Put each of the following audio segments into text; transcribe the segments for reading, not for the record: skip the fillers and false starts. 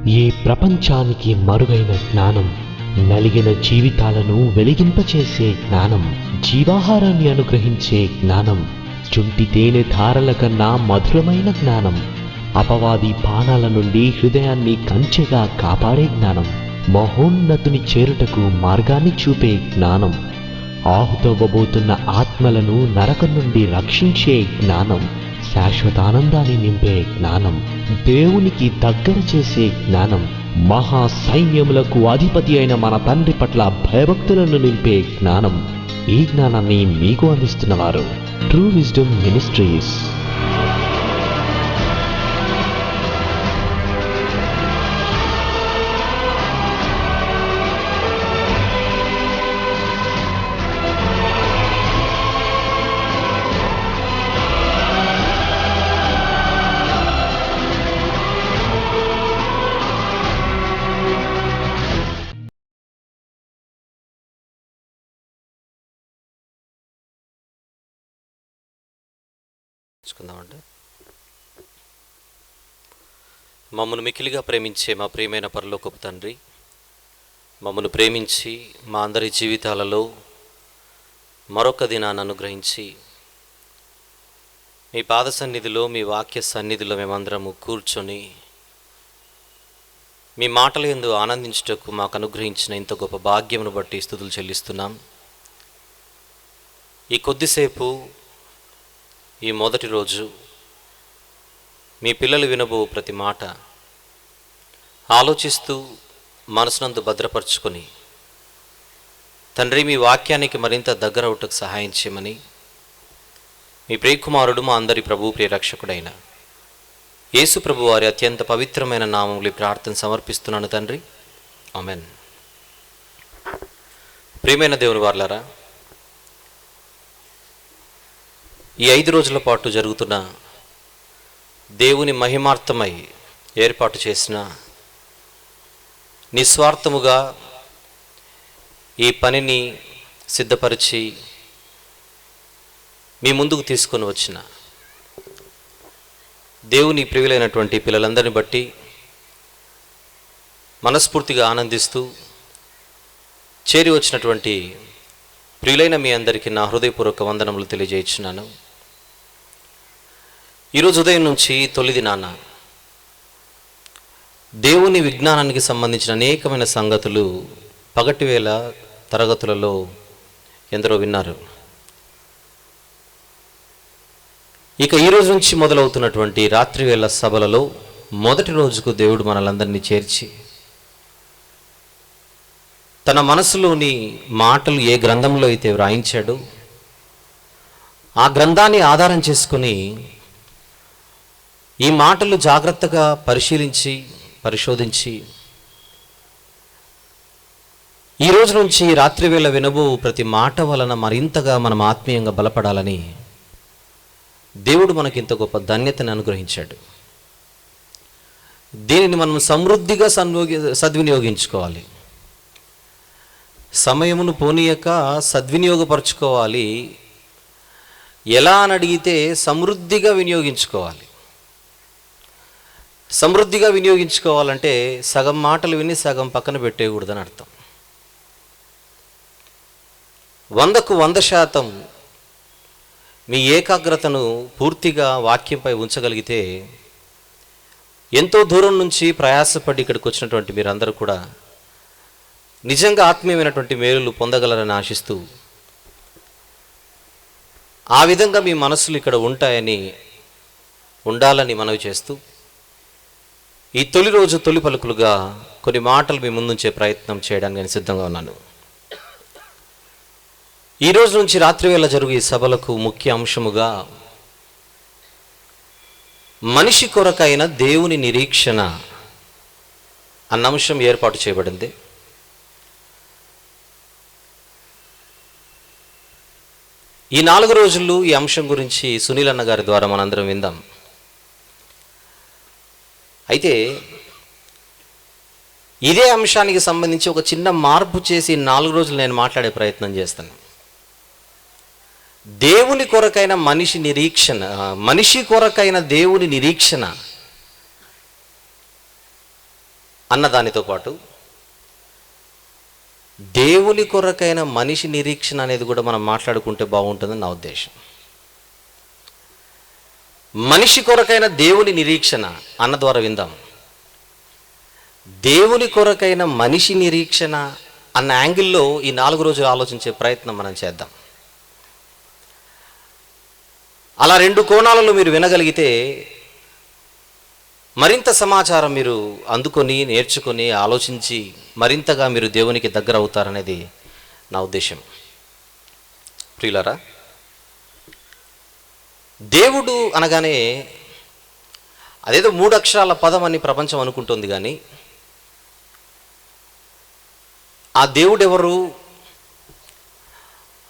ఈ ప్రపంచానికి మరుగైన జ్ఞానం, నలిగిన జీవితాలను వెలిగింపచేసే జ్ఞానం, జీవాహారాన్ని అనుగ్రహించే జ్ఞానం, చుంటి తేనె ధారల కన్నా మధురమైన జ్ఞానం, అపవాది బాణాల నుండి హృదయాన్ని కంచెగా కాపాడే జ్ఞానం, మహోన్నతుని చేరుటకు మార్గాన్ని చూపే జ్ఞానం, ఆహుతవ్వబోతున్న ఆత్మలను నరకం నుండి రక్షించే జ్ఞానం, శాశ్వతానందాన్ని నింపే జ్ఞానం, దేవునికి దగ్గర చేసే జ్ఞానం, మహా సైన్యములకు అధిపతి అయిన మన తండ్రి పట్ల భయభక్తులను నింపే జ్ఞానం. ఈ జ్ఞానాన్ని మీకు అందిస్తున్నవారు ట్రూ విజ్డమ్ మినిస్ట్రీస్. మమ్మను మిక్కిలిగా ప్రేమించే మా ప్రియమైన పరలోకపు తండ్రి, మమ్మను ప్రేమించి మా అందరి జీవితాలలో మరొక దినాన్ని అనుగ్రహించి మీ పాద సన్నిధిలో, మీ వాక్య సన్నిధిలో మేమందరము కూర్చొని మీ మాటల యందు ఆనందించుటకు మాకు అనుగ్రహించిన ఇంత గొప్ప భాగ్యమును బట్టి స్తుతులు చెల్లిస్తున్నాం. ఈ కొద్దిసేపు, ఈ మొదటి రోజు మీ పిల్లలు వినబో ప్రతి మాట ఆలోచిస్తూ మనసునందు భద్రపరుచుకొని, తండ్రి మీ వాక్యానికి మరింత దగ్గరవుటకు సహాయం చేయమని మీ ప్రియకుమారుడు, మా అందరి ప్రభు ప్రియరక్షకుడైన యేసు ప్రభు వారి అత్యంత పవిత్రమైన నామములు ప్రార్థన సమర్పిస్తున్నాను తండ్రి, ఆమెన్. ప్రియమైన దేవుని వారలారా, ఈ 5 రోజుల పాటు జరుగుతున్న దేవుని మహిమార్థమై ఏర్పాటు చేసిన నిస్వార్థముగా ఈ పనిని సిద్ధపరిచి మీ ముందుకు తీసుకొని వచ్చిన దేవుని ప్రియులైనటువంటి పిల్లలందరిని బట్టి మనస్ఫూర్తిగా ఆనందిస్తూ చేరి వచ్చినటువంటి ప్రియులైన మీ అందరికీ నా హృదయపూర్వక వందనములు తెలియజేస్తున్నాను. ఈరోజు ఉదయం నుంచి తొలి దినాన దేవుని విజ్ఞానానికి సంబంధించిన అనేకమైన సంగతులు పగటివేళ తరగతులలో ఎందరో విన్నారు. ఇక ఈరోజు నుంచి మొదలవుతున్నటువంటి రాత్రివేళ సభలలో మొదటి రోజుకు దేవుడు మనలందరినీ చేర్చి తన మనసులోని మాటలు ఏ గ్రంథంలో అయితే వ్రాయించాడో ఆ గ్రంథాన్ని ఆధారం చేసుకుని ఈ మాటలు జాగ్రత్తగా పరిశీలించి పరిశోధించి ఈ రోజు నుంచి రాత్రివేళ వినబో ప్రతి మాట వలన మరింతగా మనం ఆత్మీయంగా బలపడాలని దేవుడు మనకి ఇంత గొప్ప ధన్యతను అనుగ్రహించాడు. దీనిని మనం సమృద్ధిగా సద్వినియోగించుకోవాలి. సమయమును పోనీయక సద్వినియోగపరచుకోవాలి. ఎలా అని అడిగితే సమృద్ధిగా వినియోగించుకోవాలి. సమృద్ధిగా వినియోగించుకోవాలంటే సగం మాటలు విని సగం పక్కన పెట్టేయకూడదని అర్థం. 100కు 100% మీ ఏకాగ్రతను పూర్తిగా వాక్యంపై ఉంచగలిగితే ఎంతో దూరం నుంచి ప్రయాసపడి ఇక్కడికి వచ్చినటువంటి మీరందరూ కూడా నిజంగా ఆత్మీయమైనటువంటి మేలులు పొందగలరని ఆశిస్తూ, ఆ విధంగా మీ మనసులు ఇక్కడ ఉండాలని మనవి చేస్తూ, ఈ తొలి రోజు తొలి పలుకులుగా కొన్ని మాటలు మీ ముందుంచే ప్రయత్నం చేయడానికి నేను సిద్ధంగా ఉన్నాను. ఈ రోజు నుంచి రాత్రివేళ జరుగు ఈ సభలకు ముఖ్య అంశముగా మనిషి కొరకైన దేవుని నిరీక్షణ అన్న అంశం ఏర్పాటు చేయబడింది. ఈ 4 రోజులు ఈ అంశం గురించి సునీల్ అన్న గారి ద్వారా మనందరం విందాం. అయితే ఇదే అంశానికి సంబంధించి ఒక చిన్న మార్పు చేసి 4 రోజులు నేను మాట్లాడే ప్రయత్నం చేస్తాను. దేవుని కొరకైన మనిషి కొరకైన దేవుని నిరీక్షణ అన్న దానితో పాటు దేవుని కొరకైన మనిషి నిరీక్షణ అనేది కూడా మనం మాట్లాడుకుంటే బాగుంటుందని నా ఉద్దేశం. మనిషి కొరకైన దేవుని నిరీక్షణ అన్న ద్వారా విందాం. దేవుని కొరకైన మనిషి నిరీక్షణ అన్న యాంగిల్లో ఈ 4 రోజులు ఆలోచించే ప్రయత్నం మనం చేద్దాం. అలా 2 కోణాలలో మీరు వినగలిగితే మరింత సమాచారం మీరు అందుకొని నేర్చుకొని ఆలోచించి మరింతగా మీరు దేవునికి దగ్గర అవుతారనేది నా ఉద్దేశం. ప్రియులారా, దేవుడు అనగానే అదేదో 3 అక్షరాల పదం అని ప్రపంచం అనుకుంటుంది, కానీ ఆ దేవుడు ఎవరు,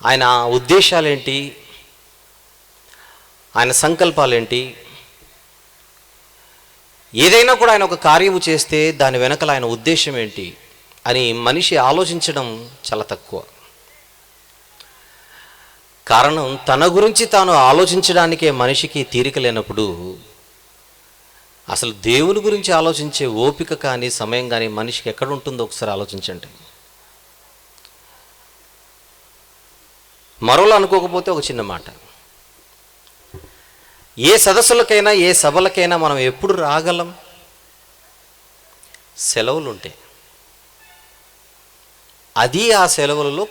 ఆయన ఉద్దేశాలేంటి, ఆయన సంకల్పాలేంటి, ఏదైనా కూడా ఆయన ఒక కార్యము చేస్తే దాని వెనకల ఆయన ఉద్దేశం ఏంటి అని మనిషి ఆలోచించడం చాలా తక్కువ. కారణం, తన గురించి తాను ఆలోచించడానికే మనిషికి తీరిక లేనప్పుడు అసలు దేవుని గురించి ఆలోచించే ఓపిక కానీ సమయం కానీ మనిషికి ఎక్కడ ఉంటుందో ఒకసారి ఆలోచించండి. మరోలా అనుకోకపోతే ఒక చిన్న మాట, ఏ సదస్సులకైనా ఏ సభలకైనా మనం ఎప్పుడు రాగలం? సెలవులు ఉంటే, అది ఆ సెలవులలో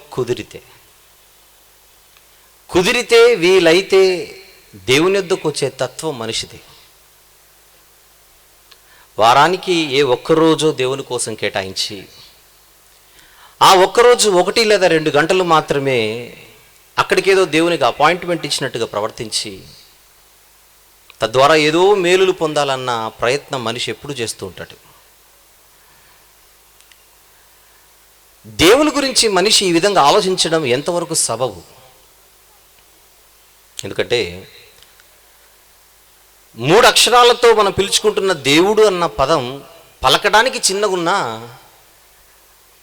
కుదిరితే వీలైతే దేవుని యొద్దకు వచ్చే తత్వం మనిషిది. వారానికి ఏ ఒక్కరోజో దేవుని కోసం కేటాయించి ఆ ఒక్కరోజు 1 లేదా 2 గంటలు మాత్రమే అక్కడికేదో దేవునికి అపాయింట్మెంట్ ఇచ్చినట్టుగా ప్రవర్తించి తద్వారా ఏదో మేలులు పొందాలన్న ప్రయత్నం మనిషి ఎప్పుడు చేస్తూ ఉంటాడు. దేవుని గురించి మనిషి ఈ విధంగా ఆలోచించడం ఎంతవరకు సబబు? ఎందుకంటే 3 అక్షరాలతో మనం పిలుచుకుంటున్న దేవుడు అన్న పదం పలకడానికి చిన్నగున్నా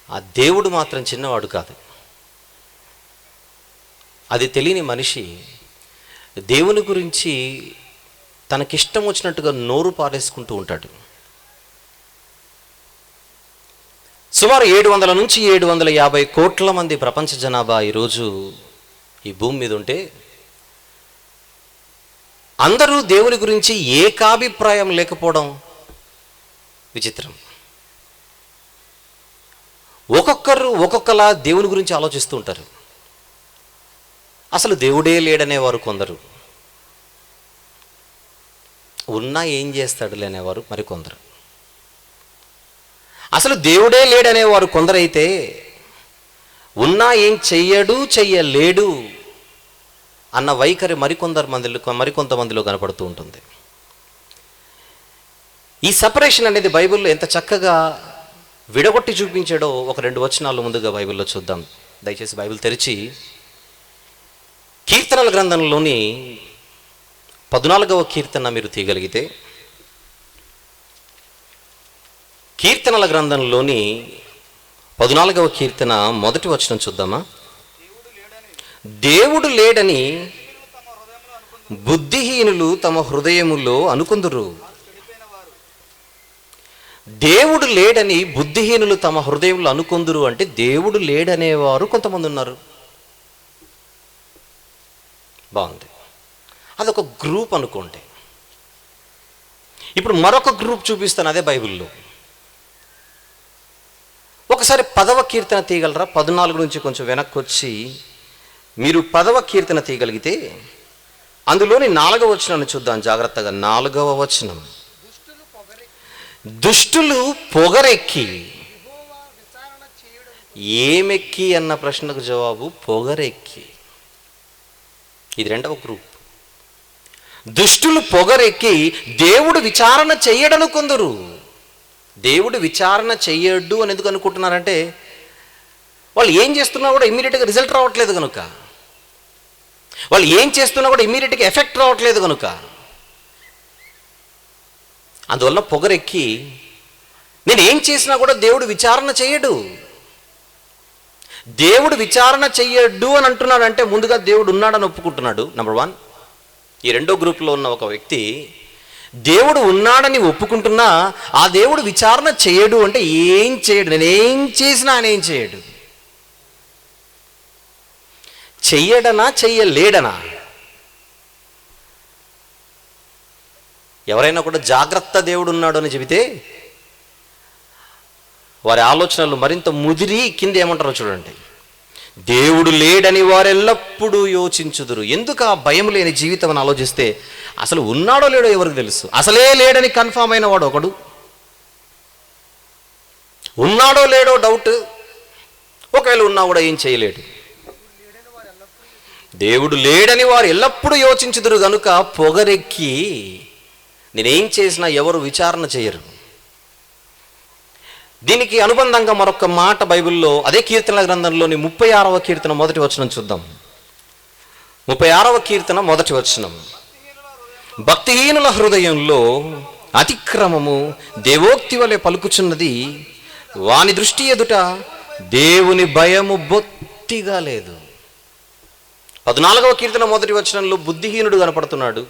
ఆ దేవుడు మాత్రం చిన్నవాడు కాదు. అది తెలియని మనిషి దేవుని గురించి తనకిష్టం వచ్చినట్టుగా నోరు పారేసుకుంటూ ఉంటాడు. సుమారు 700 నుంచి 750 కోట్ల మంది ప్రపంచ జనాభా ఈరోజు ఈ భూమి మీద ఉంటే అందరూ దేవుని గురించి ఏకాభిప్రాయం లేకపోవడం విచిత్రం. ఒక్కొక్కరు ఒక్కొక్కలా దేవుని గురించి ఆలోచిస్తూ ఉంటారు. అసలు దేవుడే లేడనేవారు కొందరు, ఉన్నా ఏం చేస్తాడు లేనేవారు మరికొందరు. అసలు దేవుడే లేడనేవారు కొందరైతే ఉన్నా ఏం చెయ్యలేడు అన్న వైఖరి మరికొంతమందిలో కనపడుతూ ఉంటుంది. ఈ సపరేషన్ అనేది బైబిల్లో ఎంత చక్కగా విడగొట్టి చూపించాడో ఒక 2 వచనాలు ముందుగా బైబిల్లో చూద్దాం. దయచేసి బైబిల్ తెరిచి కీర్తనల గ్రంథంలోని 14వ కీర్తన మీరు తీయగలిగితే, కీర్తనల గ్రంథంలోని 14వ కీర్తన 1వ వచనం చూద్దామా. దేవుడు లేడని బుద్ధిహీనులు తమ హృదయములో అనుకుందురు. దేవుడు లేడని బుద్ధిహీనులు తమ హృదయంలో అనుకుందురు అంటే దేవుడు లేడనేవారు కొంతమంది ఉన్నారు. బాగుంది, అదొక గ్రూప్ అనుకోండి. ఇప్పుడు మరొక గ్రూప్ చూపిస్తాను అదే బైబిల్లో. ఒకసారి 10వ కీర్తన తీయగలరా? 14 నుంచి కొంచెం వెనక్కి వచ్చి మీరు 10వ కీర్తన తీయగలిగితే అందులోని 4వ వచనాన్ని చూద్దాం జాగ్రత్తగా. 4వ వచనం, దుష్టులు పొగరెక్కి. ఏమెక్కి అన్న ప్రశ్నకు జవాబు పొగరెక్కి. ఇది 2వ గ్రూప్. దుష్టులు పొగరెక్కి దేవుడు విచారణ చెయ్యడను కొందరు. దేవుడు విచారణ చెయ్యడు అని ఎందుకు అనుకుంటున్నారంటే వాళ్ళు ఏం చేస్తున్నా కూడా ఇమ్మీడియట్గా రిజల్ట్ రావట్లేదు కనుక, వాళ్ళు ఏం చేస్తున్నా కూడా ఇమ్మీడియట్గా ఎఫెక్ట్ రావట్లేదు కనుక, అందువల్ల పొగరెక్కి నేను ఏం చేసినా కూడా దేవుడు విచారణ చెయ్యడు. దేవుడు విచారణ చెయ్యడు అని అంటున్నాడు అంటే ముందుగా దేవుడు ఉన్నాడని ఒప్పుకుంటున్నాడు. నెంబర్ 1. ఈ 2వ గ్రూప్లో ఉన్న ఒక వ్యక్తి దేవుడు ఉన్నాడని ఒప్పుకుంటున్నా ఆ దేవుడు విచారణ చేయడు అంటే ఏం చేయడు. నేనేం చేసినా ఆయన ఏం చేయడు. చెయ్యడనా చెయ్యలేడనా? ఎవరైనా కూడా జాగ్రత్త దేవుడు ఉన్నాడు అని చెబితే వారి ఆలోచనలు మరింత ముదిరి కింద ఏమంటారో చూడండి. దేవుడు లేడని వారు ఎల్లప్పుడూ యోచించుదురు. ఎందుకు ఆ భయం లేని జీవితం అని ఆలోచిస్తే అసలు ఉన్నాడో లేడో ఎవరికి తెలుసు? అసలే లేడని కన్ఫామ్ అయిన వాడు ఒకడు, ఉన్నాడో లేడో డౌట్, ఒకవేళ ఉన్నా కూడా ఏం చేయలేడు. దేవుడు లేడని వారు ఎల్లప్పుడూ యోచించుదురు గనుక పొగరెక్కి నేనేం చేసినా ఎవరు విచారణ చేయరు. దీనికి అనుబంధంగా మరొక మాట బైబిల్లో అదే కీర్తనల గ్రంథంలోని 36వ కీర్తన మొదటి వచనం చూద్దాం. 36వ కీర్తన మొదటి వచనం. భక్తిహీనుల హృదయంలో అతిక్రమము దేవోక్తి వలె పలుకుచున్నది, వాని దృష్టి ఎదుట దేవుని భయము బొత్తిగా లేదు. 14వ కీర్తన మొదటి వచనంలో బుద్ధిహీనుడు కనపడుతున్నాడు.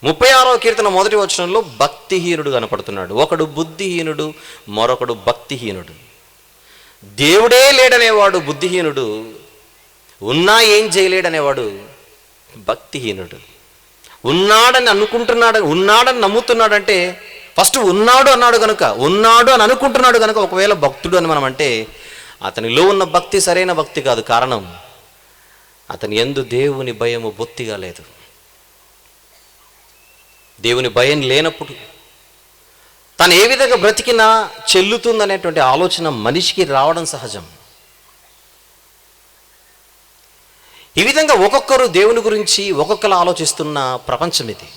36వ కీర్తన మొదటి వచనంలో భక్తిహీనుడు కనపడుతున్నాడు. ఒకడు బుద్ధిహీనుడు, మరొకడు భక్తిహీనుడు. దేవుడే లేడనేవాడు బుద్ధిహీనుడు, ఉన్నా ఏం చేయలేడనేవాడు భక్తిహీనుడు. ఉన్నాడని అనుకుంటున్నాడు, ఉన్నాడని నమ్ముతున్నాడంటే ఫస్ట్ ఉన్నాడు అన్నాడు కనుక, ఉన్నాడు అని అనుకుంటున్నాడు కనుక ఒకవేళ భక్తుడు అని మనం అంటే అతనిలో ఉన్న భక్తి సరైన భక్తి కాదు. కారణం అతని యందు దేవుని భయము బొత్తిగా లేదు. దేవుని భయం లేనప్పుడు తను ఏ విధంగా బ్రతికినా చెల్లుతుందనేటువంటి ఆలోచన మనిషికి రావడం సహజం. ఈ విధంగా ఒక్కొక్కరు దేవుని గురించి ఒక్కొక్కరు ఆలోచిస్తున్న ప్రపంచం ఇది.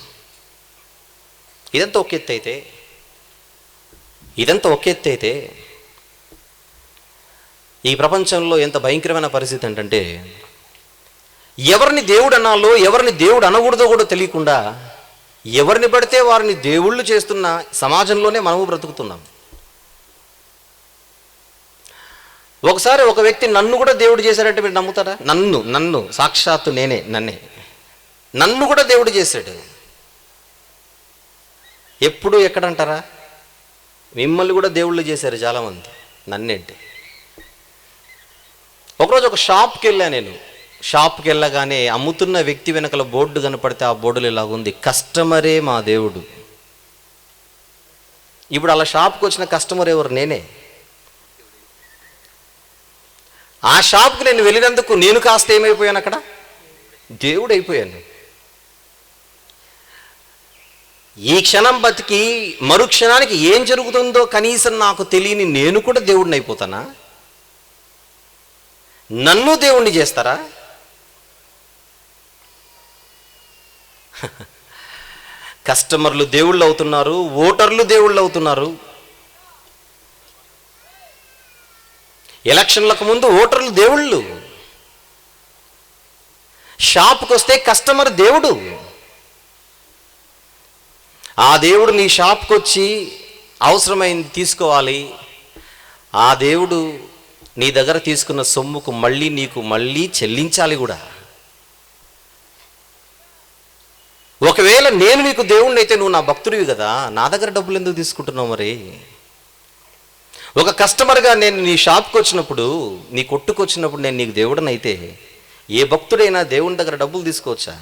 ఇదంతా ఒక ఎత్తు అయితే ఈ ప్రపంచంలో ఎంత భయంకరమైన పరిస్థితి ఏంటంటే ఎవరిని దేవుడు అనాలో ఎవరిని దేవుడు అనకూడదో కూడా తెలియకుండా ఎవరిని పడితే వారిని దేవుళ్ళు చేస్తున్న సమాజంలోనే మనము బ్రతుకుతున్నాం. ఒకసారి ఒక వ్యక్తి నన్ను కూడా దేవుడు చేశాడంటే మీరు నమ్ముతారా? నన్ను సాక్షాత్తు నన్ను కూడా దేవుడు చేశాడు. ఎప్పుడు ఎక్కడంటారా? మిమ్మల్ని కూడా దేవుళ్ళు చేశారు చాలామంది. నన్నేంటి? ఒకరోజు ఒక షాప్కి వెళ్ళా. నేను షాప్కి వెళ్ళగానే అమ్ముతున్న వ్యక్తి వెనకల బోర్డు కనపడితే ఆ బోర్డులో ఇలాగుంది, కస్టమరే మా దేవుడు. ఇప్పుడు అలా షాప్కి వచ్చిన కస్టమర్ ఎవరు? నేనే. ఆ షాప్కి నేను వెళ్ళినందుకు నేను కాస్త ఏమైపోయాను? అక్కడ దేవుడు అయిపోయాను. ఈ క్షణం బతికి మరుక్షణానికి ఏం జరుగుతుందో కనీసం నాకు తెలియని నేను కూడా దేవుడిని అయిపోతానా? నన్ను దేవుణ్ణి చేస్తారా? కస్టమర్లు దేవుళ్ళు అవుతున్నారు, ఓటర్లు దేవుళ్ళు అవుతున్నారు. ఎలక్షన్లకు ముందు ఓటర్లు దేవుళ్ళు, షాప్కి వస్తే కస్టమర్ దేవుడు. ఆ దేవుడు నీ షాప్కి వచ్చి అవసరమైంది తీసుకోవాలి. ఆ దేవుడు నీ దగ్గర తీసుకున్న సొమ్ముకు నీకు మళ్ళీ చెల్లించాలి కూడా. ఒకవేళ నేను నీకు దేవుణ్ణి అయితే నువ్వు నా భక్తుడివి కదా, నా దగ్గర డబ్బులు ఎందుకు తీసుకుంటున్నావు? మరి ఒక కస్టమర్గా నేను నీ షాప్కి వచ్చినప్పుడు, నీ కొట్టుకు వచ్చినప్పుడు నేను నీకు దేవుడని అయితే ఏ భక్తుడైనా దేవుని దగ్గర డబ్బులు తీసుకోవచ్చా?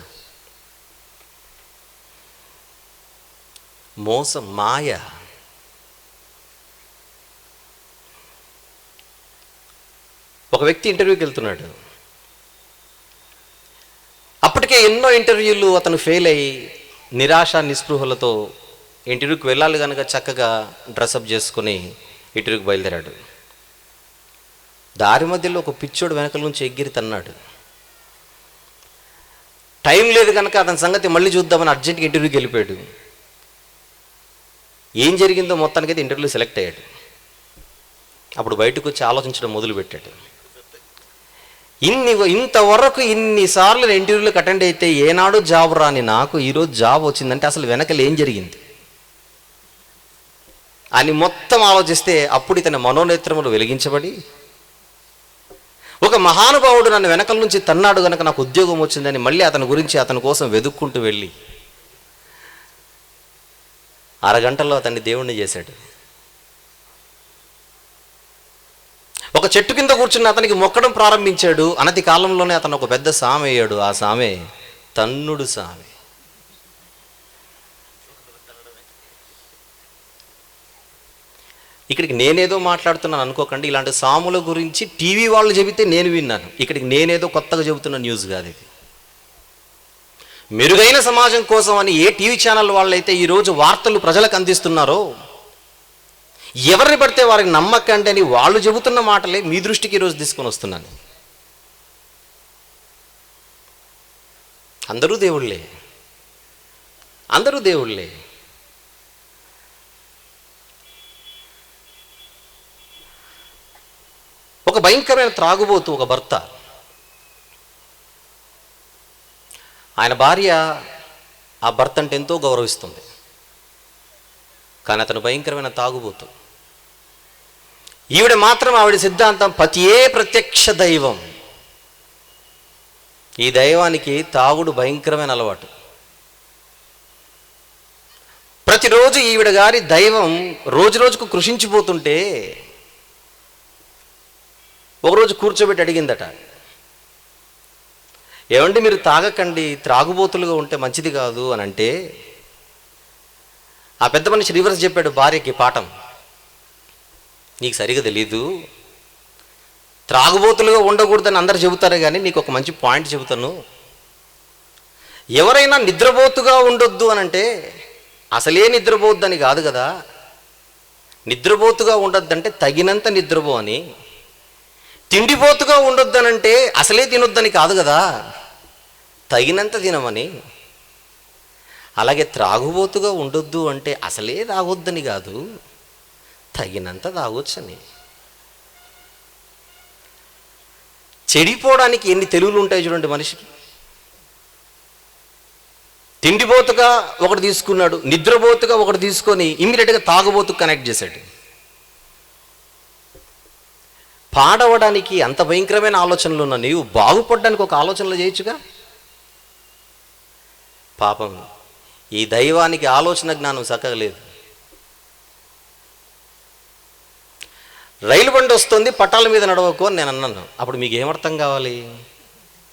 మోసం, మాయ. ఒక వ్యక్తి ఇంటర్వ్యూకి వెళ్తున్నాడు. అప్పటికే ఎన్నో ఇంటర్వ్యూలు అతను ఫెయిల్ అయ్యి నిరాశ నిస్పృహలతో ఇంటర్వ్యూకి వెళ్ళాలి కనుక చక్కగా డ్రెస్అప్ చేసుకుని ఇంటర్వ్యూకి బయలుదేరాడు. దారి మధ్యలో ఒక పిచ్చోడు వెనకల నుంచి ఎగిరి తన్నాడు. టైం లేదు కనుక అతని సంగతి మళ్ళీ చూద్దామని అర్జెంట్గా ఇంటర్వ్యూకి వెళ్ళిపోయాడు. ఏం జరిగిందో మొత్తానికైతే ఇంటర్వ్యూలో సెలెక్ట్ అయ్యాడు. అప్పుడు బయటకు వచ్చి ఆలోచించడం మొదలుపెట్టాడు. ఇంతవరకు ఇన్నిసార్లు ఇంటర్వ్యూలకు అటెండ్ అయితే ఏనాడు జాబ్ రాని నాకు ఈరోజు జాబ్ వచ్చిందంటే అసలు వెనకలు ఏం జరిగింది అని మొత్తం ఆలోచిస్తే అప్పుడు ఇతని మనోనేత్రములు వెలిగించబడి ఒక మహానుభావుడు నన్ను వెనకల నుంచి తన్నాడు కనుక నాకు ఉద్యోగం వచ్చిందని మళ్ళీ అతని గురించి అతని కోసం వెతుక్కుంటూ వెళ్ళి అరగంటలో అతన్ని దేవుణ్ణి చేశాడు. ఒక చెట్టు కింద కూర్చుని అతనికి మొక్కడం ప్రారంభించాడు. అనతి కాలంలోనే అతను ఒక పెద్ద సామె అయ్యాడు. ఆ సామె తన్నుడు సామె. ఇక్కడికి నేనేదో మాట్లాడుతున్నాను అనుకోకండి. ఇలాంటి సాముల గురించి టీవీ వాళ్ళు చెబితే నేను విన్నాను. ఇక్కడికి నేనేదో కొత్తగా చెబుతున్న న్యూస్ కాదు ఇది. మెరుగైన సమాజం కోసం అని ఏ టీవీ ఛానల్ వాళ్ళైతే ఈరోజు వార్తలు ప్రజలకు అందిస్తున్నారో, ఎవరిని పడితే వారికి నమ్మకండి అని వాళ్ళు చెబుతున్న మాటలే మీ దృష్టికి ఈరోజు తీసుకొని వస్తున్నాను. అందరూ దేవుళ్ళే, అందరూ దేవుళ్ళే. ఒక భయంకరమైన త్రాగుబోతు ఒక భర్త, ఆయన భార్య ఆ భర్త అంటే ఎంతో గౌరవిస్తుంది. కానీ అతను భయంకరమైన తాగుబోతు. ఈవిడ మాత్రం ఆవిడ సిద్ధాంతం పతియే ప్రత్యక్ష దైవం. ఈ దైవానికి తాగుడు భయంకరమైన అలవాటు. ప్రతిరోజు ఈవిడ గారి దైవం రోజు రోజుకు కృషించిపోతుంటే ఒకరోజు కూర్చోబెట్టి అడిగిందట, ఏమండి మీరు తాగకండి, త్రాగుబోతులుగా ఉంటే మంచిది కాదు అని అంటే, ఆ పెద్ద మనిషి రివర్స్ చెప్పాడు భార్యకి పాఠం. నీకు సరిగా తెలీదు, త్రాగుబోతులుగా ఉండకూడదని అందరు చెబుతారే కానీ నీకు ఒక మంచి పాయింట్ చెబుతాను. ఎవరైనా నిద్రపోతుగా ఉండొద్దు అని అంటే అసలే నిద్రపోద్దని కాదు కదా. నిద్రపోతుగా ఉండొద్దంటే తగినంత నిద్రపో అని. తిండిపోతుగా ఉండొద్దనంటే అసలే తినొద్దని కాదు కదా, తగినంత తినమని. అలాగే త్రాగుబోతుగా ఉండొద్దు అంటే అసలే తాగొద్దని కాదు, తగినంత తాగొచ్చని. చెడిపోవడానికి ఎన్ని తెలివులు ఉంటాయి చూడండి మనిషికి. తిండిపోతుగా ఒకటి తీసుకున్నాడు, నిద్రపోతుగా ఒకటి తీసుకొని ఇమ్మీడియట్గా తాగుబోతుకు కనెక్ట్ చేశాడు. పాడవడానికి అంత భయంకరమైన ఆలోచనలు ఉన్నా నీవు బాగుపడడానికి ఒక ఆలోచనలు చేయొచ్చుగా. పాపం ఈ దైవానికి ఆలోచన జ్ఞానం చక్కగా లేదు. రైలు బండి వస్తుంది, పట్టాల మీద నడవకు అని నేను అన్నాను. అప్పుడు మీకు ఏమర్థం కావాలి?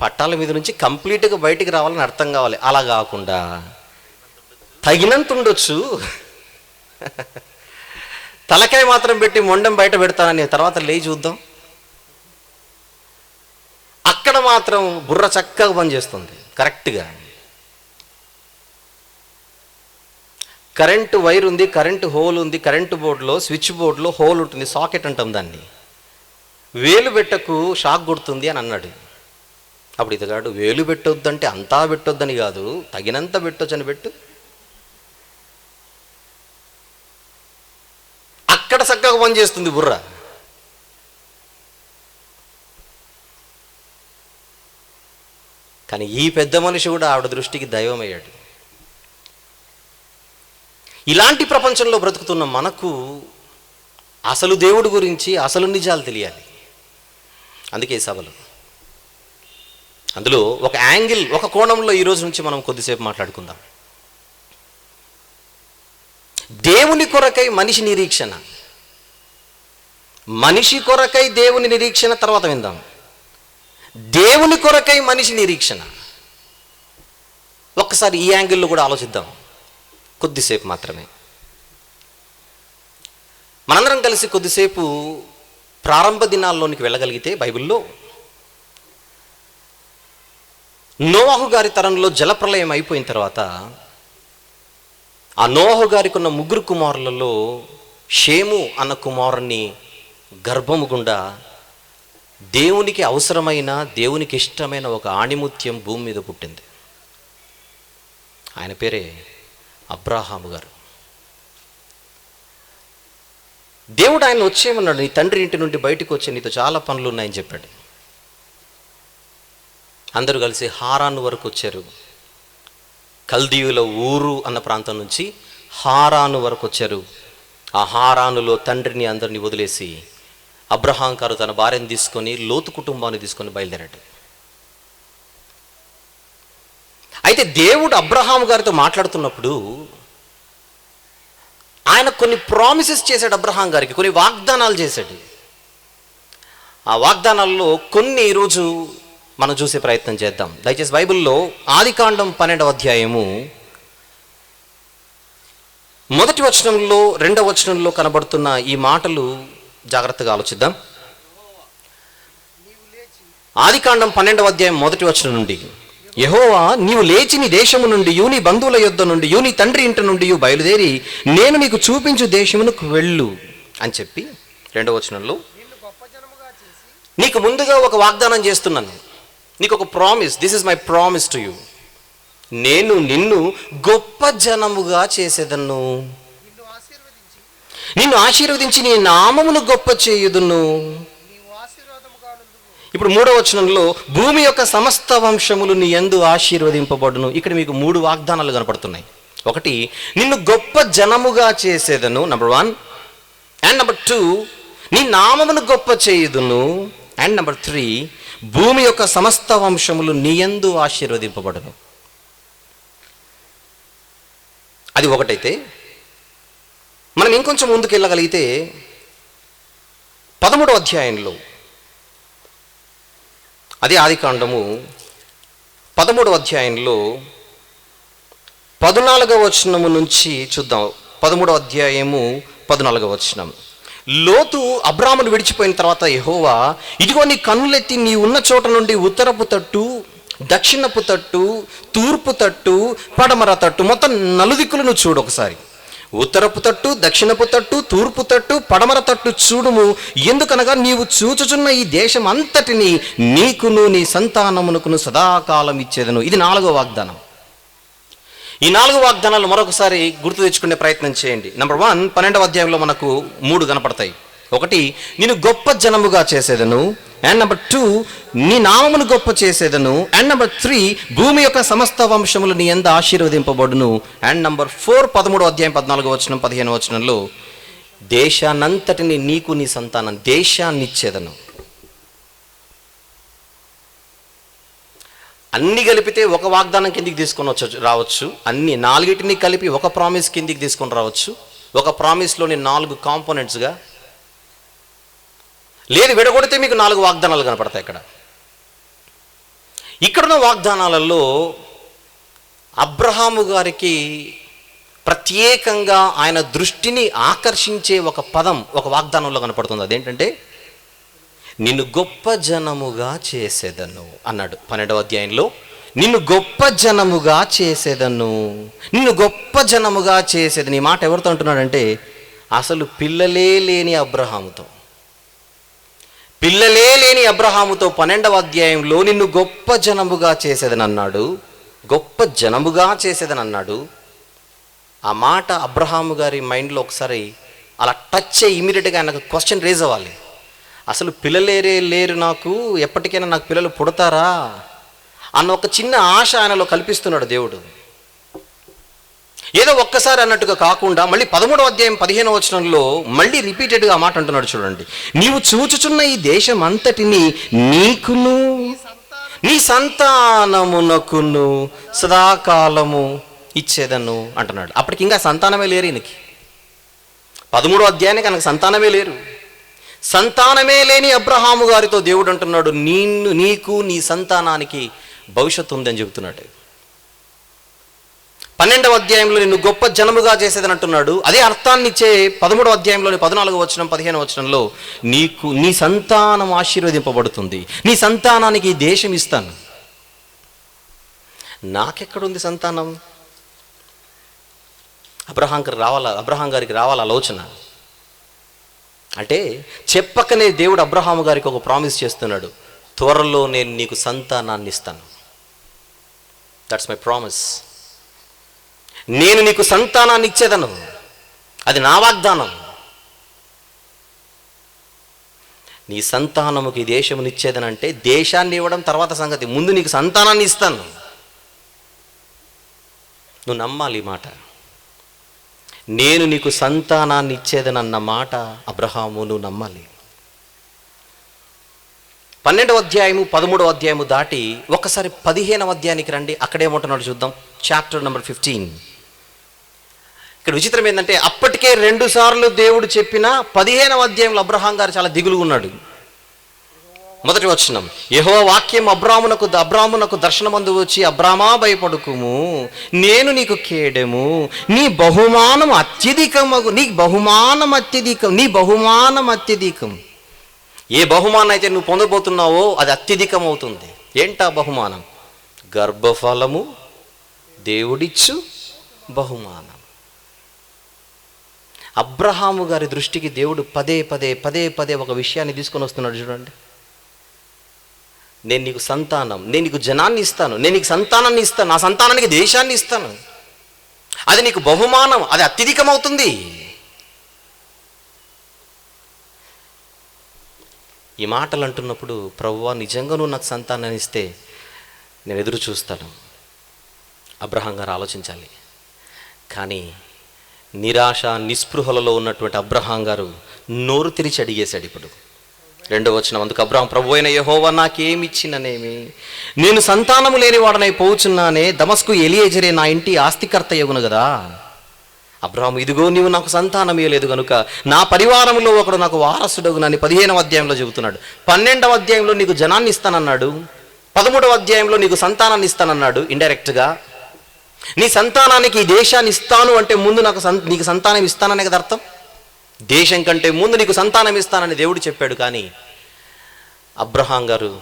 పట్టాల మీద నుంచి కంప్లీట్గా బయటికి రావాలని అర్థం కావాలి. అలా కాకుండా తగినంత ఉండొచ్చు, తలకాయ మాత్రం పెట్టి మొండం బయట పెడతానని తర్వాత లేచి చూద్దాం. అక్కడ మాత్రం బుర్ర చక్కగా పనిచేస్తుంది కరెక్ట్గా. కరెంటు వైర్ ఉంది, కరెంటు హోల్ ఉంది, కరెంటు బోర్డులో స్విచ్ బోర్డులో హోల్ ఉంటుంది, సాకెట్ అంటాం దాన్ని. వేలు పెట్టకు షాక్ కొడుతుంది అని అన్నాడు. అప్పుడు ఇతగాడు వేలు పెట్టొద్దంటే అంతా పెట్టొద్దని కాదు, తగినంత పెట్టొచ్చు అని పెట్టు. అక్కడ చక్కగా పనిచేస్తుంది బుర్ర. కానీ ఈ పెద్ద మనిషి కూడా ఆవిడ దృష్టికి దైవమయ్యాడు. ఇలాంటి ప్రపంచంలో బ్రతుకుతున్న మనకు అసలు దేవుడి గురించి అసలు నిజాలు తెలియాలి. అందుకే సభలు, అందులో ఒక యాంగిల్, ఒక కోణంలో ఈరోజు నుంచి మనం కొద్దిసేపు మాట్లాడుకుందాం. దేవుని కొరకై మనిషి నిరీక్షణ, మనిషి కొరకై దేవుని నిరీక్షణ తర్వాత విందాం. దేవుని కొరకై మనిషి నిరీక్షణ. ఒక్కసారి ఈ యాంగిల్లో కూడా ఆలోచిద్దాం కొద్దిసేపు మాత్రమే. మనందరం కలిసి కొద్దిసేపు ప్రారంభ దినాల్లోనికి వెళ్ళగలిగితే బైబిల్లో నోవాహు గారి తరంలో జలప్రలయం అయిపోయిన తర్వాత ఆ నోవాహు గారికి ఉన్న 3 కుమారులలో షేము అన్న కుమారుని గర్భము గుండా దేవునికి అవసరమైన, దేవునికి ఇష్టమైన ఒక ఆణిముత్యం భూమి మీద పుట్టింది. ఆయన పేరే అబ్రాహాము గారు. దేవుడు ఆయన వచ్చేయమన్నాడు, నీ తండ్రి ఇంటి నుండి బయటకు వచ్చి నీతో చాలా పనులు ఉన్నాయని చెప్పాడు. అందరూ కలిసి హారాను వరకు వచ్చారు. కల్దీయుల ఊరు అన్న ప్రాంతం నుంచి హారాను వరకు వచ్చారు. ఆ హారానులో తండ్రిని అందరినీ వదిలేసి అబ్రహాం గారు తన భార్యను తీసుకొని లోతు కుటుంబాన్ని తీసుకొని బయలుదేరాడు. అయితే దేవుడు అబ్రహాం గారితో మాట్లాడుతున్నప్పుడు ఆయన కొన్ని ప్రామిసెస్ చేశాడు అబ్రహాం గారికి, కొన్ని వాగ్దానాలు చేశాడు. ఆ వాగ్దానాల్లో కొన్ని ఈరోజు మనం చూసే ప్రయత్నం చేద్దాం. దయచేసి బైబిల్లో ఆదికాండం 12వ అధ్యాయము 1వ వచనంలో 2వ వచనంలో కనబడుతున్న ఈ మాటలు జాగ్రత్తగా ఆలోచిద్దాం. ఆదికాండం 12వ అధ్యాయం 1వ వచనం నుండి, యెహోవా నీవు లేచి నీ దేశము నుండి నీ బంధువుల యొద్ద నుండి నీ తండ్రి ఇంటి నుండి బయలుదేరి నేను నీకు చూపించు దేశమునకు వెళ్ళు అని చెప్పి 2వ వచనంలో నీకు ముందుగా ఒక వాగ్దానం చేస్తున్నాను, నీకు ఒక promise, this is my promise to you, నేను నిన్ను గొప్ప జనముగా చేసేదను, నిన్ను ఆశీర్వదించి నీ నామమును గొప్ప చేయుదును. ఇప్పుడు 3వ వచనంలో భూమి యొక్క సమస్త వంశములు నీ యందు ఆశీర్వదింపబడును. ఇక్కడ మీకు 3 వాగ్దానాలు కనపడుతున్నాయి. ఒకటి, నిన్ను గొప్ప జనముగా చేసేదను, నెంబర్ 1. అండ్ నెంబర్ 2, నీ నామమును గొప్ప చేయుదును. అండ్ నెంబర్ 3, భూమి యొక్క సమస్త వంశములు నీ యందు ఆశీర్వదింపబడును. అది ఒకటైతే, మనం ఇంకొంచెం ముందుకు వెళ్ళగలిగితే 13వ అధ్యాయంలో, అదే ఆదికాండము 13వ అధ్యాయంలో 14వ వచనము నుంచి చూద్దాం. 13వ అధ్యాయము 14వ వచనం. లోతు అబ్రామును విడిచిపోయిన తర్వాత యెహోవా, ఇదిగో నీ కన్నులెత్తి నీ ఉన్న చోట నుండి ఉత్తరపు తట్టు, దక్షిణపు తట్టు, తూర్పు తట్టు, పడమర తట్టు, మొత్తం నలుదిక్కులను చూడు ఒకసారి. ఉత్తరపు తట్టు, దక్షిణపు తట్టు, తూర్పు తట్టు, పడమర తట్టు చూడుము. ఎందుకనగా నీవు చూచుచున్న ఈ దేశం అంతటిని నీకును నీ సంతానమునకును సదాకాలం ఇచ్చేదను. ఇది 4వ వాగ్దానం. ఈ 4 వాగ్దానాలు మరొకసారి గుర్తు తెచ్చుకునే ప్రయత్నం చేయండి. నెంబర్ 1, 12వ అధ్యాయంలో మనకు 3 కనపడతాయి. ఒకటి, నేను గొప్ప జనముగా చేసేదను. అండ్ నెంబర్ 2, నీ నామమును గొప్ప చేసేదను. అండ్ నెంబర్ 3, భూమి యొక్క సమస్త వంశములు నీ యందు ఆశీర్వదింపబడును. అండ్ నెంబర్ 4, 13వ అధ్యాయం 14వ వచనం 15వ వచనంలో, దేశానంతటిని నీకు నీ సంతానం, దేశాన్ని ఇచ్చేదను. అన్ని కలిపితే ఒక వాగ్దానం కిందికి తీసుకొని రావచ్చు. అన్ని 4 కలిపి ఒక ప్రామిస్ కిందికి తీసుకొని రావచ్చు. ఒక ప్రామిస్లోని 4 కాంపోనెంట్స్గా, లేదు విడగొడితే మీకు 4 వాగ్దానాలు కనపడతాయి. ఇక్కడున్న వాగ్దానాలలో అబ్రహాము గారికి ప్రత్యేకంగా ఆయన దృష్టిని ఆకర్షించే ఒక పదం ఒక వాగ్దానంలో కనపడుతుంది. అదేంటంటే, నిన్ను గొప్ప జనముగా చేసేదను అన్నాడు 12వ అధ్యాయంలో. నిన్ను గొప్ప జనముగా చేసేదను, నిన్ను గొప్ప జనముగా చేసేదని. ఈ మాట ఎవరితో అంటున్నాడంటే, అసలు పిల్లలే లేని అబ్రహాముతో 12వ అధ్యాయంలో నిన్ను గొప్ప జనముగా చేసేదని అన్నాడు. గొప్ప జనముగా చేసేదని అన్నాడు. ఆ మాట అబ్రహాము గారి మైండ్లో ఒకసారి అలా టచ్ అయ్యి ఇమీడియట్గా ఆయనకు క్వశ్చన్ రేజ్ అవ్వాలి. అసలు పిల్లలేరే లేరు, నాకు ఎప్పటికైనా నాకు పిల్లలు పుడతారా అన్న ఒక చిన్న ఆశ ఆయనలో కల్పిస్తున్నాడు దేవుడు. ఏదో ఒక్కసారి అన్నట్టుగా కాకుండా మళ్ళీ 13వ అధ్యాయం 15వ వచనంలో మళ్ళీ రిపీటెడ్గా ఆ మాట అంటున్నాడు. చూడండి, నీవు చూచుచున్న ఈ దేశం అంతటిని నీకును నీ సంతానమునకును సదాకాలము ఇచ్చేదను అంటున్నాడు. అప్పటికి ఇంకా సంతానమే లేరు ఈయనకి. 13వ అధ్యాయానికి కనుక సంతానమే లేరు. సంతానమే లేని అబ్రహాము గారితో దేవుడు అంటున్నాడు, నీకు నీ సంతానానికి భవిష్యత్తు ఉందని చెబుతున్నాడు. 12వ అధ్యాయంలో నిన్ను గొప్ప జనముగా చేసేదని అంటున్నాడు. అదే అర్థాన్ని ఇచ్చే 13వ అధ్యాయంలోని 14వ వచనం 15వ వచనంలో, నీకు నీ సంతానం ఆశీర్వదింపబడుతుంది, నీ సంతానానికి ఈ దేశం ఇస్తాను. నాకెక్కడుంది సంతానం? అబ్రహాం గారికి రావాల ఆలోచన. అంటే చెప్పకనే దేవుడు అబ్రహాము గారికి ఒక ప్రామిస్ చేస్తున్నాడు, త్వరలో నేను నీకు సంతానాన్ని ఇస్తాను. That's my promise. నేను నీకు సంతానాన్ని ఇచ్చేదను, అది నా వాగ్దానం. నీ సంతానముకి దేశమునిచ్చేదనంటే దేశాన్ని ఇవ్వడం తర్వాత సంగతి, ముందు నీకు సంతానాన్ని ఇస్తాను. నువ్వు నమ్మాలి ఈ మాట. నేను నీకు సంతానాన్ని ఇచ్చేదనన్న మాట అబ్రహాము నువ్వు నమ్మాలి. 12వ అధ్యాయము 13వ అధ్యాయము దాటి ఒక్కసారి 15వ అధ్యాయానికి రండి. అక్కడేమంటున్నాడు చూద్దాం. Chapter number 15. ఇక్కడ విచిత్రం ఏంటంటే అప్పటికే 2 సార్లు దేవుడు చెప్పిన 15వ అధ్యాయంలో అబ్రహాం గారు చాలా దిగులుగా ఉన్నాడు. మొదటి వచనం, యెహోవా వాక్యం అబ్రామునకు దర్శనమందు వచ్చి, అబ్రామా భయపడుకుము, నేను నీకు కేడెము, నీ బహుమానం అత్యధికం. ఏ బహుమానం అయితే నువ్వు పొందబోతున్నావో అది అత్యధికం అవుతుంది. ఏంటా బహుమానం? గర్భఫలము దేవుడిచ్చు బహుమానం. అబ్రహాము గారి దృష్టికి దేవుడు పదే పదే ఒక విషయాన్ని తీసుకొని వస్తున్నాడు. చూడండి, నేను నీకు సంతానం, నేను నీకు జనాన్ని ఇస్తాను, నేను నీకు సంతానాన్ని ఇస్తాను, నా సంతానానికి దేశాన్ని ఇస్తాను, అది నీకు బహుమానం, అది అత్యధికం అవుతుంది. ఈ మాటలు అంటున్నప్పుడు, ప్రభువా నిజంగా నువ్వు నాకు సంతానాన్ని ఇస్తే నేను ఎదురు చూస్తాను. అబ్రహాం గారు ఆలోచించాలి. కానీ నిరాశ నిస్పృహలలో ఉన్నటువంటి అబ్రహాం గారు నోరు తెరిచి అడిగేశాడు. ఇప్పుడు 2వ వచనం, అందుకు అబ్రహాం, ప్రభు అయిన యెహోవా నాకేమిచ్చిననేమి, నేను సంతానము లేనివాడనై పోవుచున్నానే, దమస్కు ఎలియేజరే నా ఇంటి ఆస్తికర్త యగును కదా. అబ్రహాం, ఇదిగో నీవు నాకు సంతానం ఇయ్యలేదు కనుక నా పరివారంలో ఒకడు నాకు వారసుడగునని 15వ అధ్యాయంలో చెబుతున్నాడు. 12వ అధ్యాయంలో నీకు జనాన్ని ఇస్తానన్నాడు. 13వ అధ్యాయంలో నీకు సంతానాన్ని ఇస్తానన్నాడు. ఇండైరెక్ట్గా నీ సంతానానికి ఈ దేశాన్ని ఇస్తాను అంటే ముందు నీకు సంతానం ఇస్తాననే కదా అర్థం. దేశం కంటే ముందు నీకు సంతానం ఇస్తానని దేవుడు చెప్పాడు. కానీ అబ్రహాం గారు,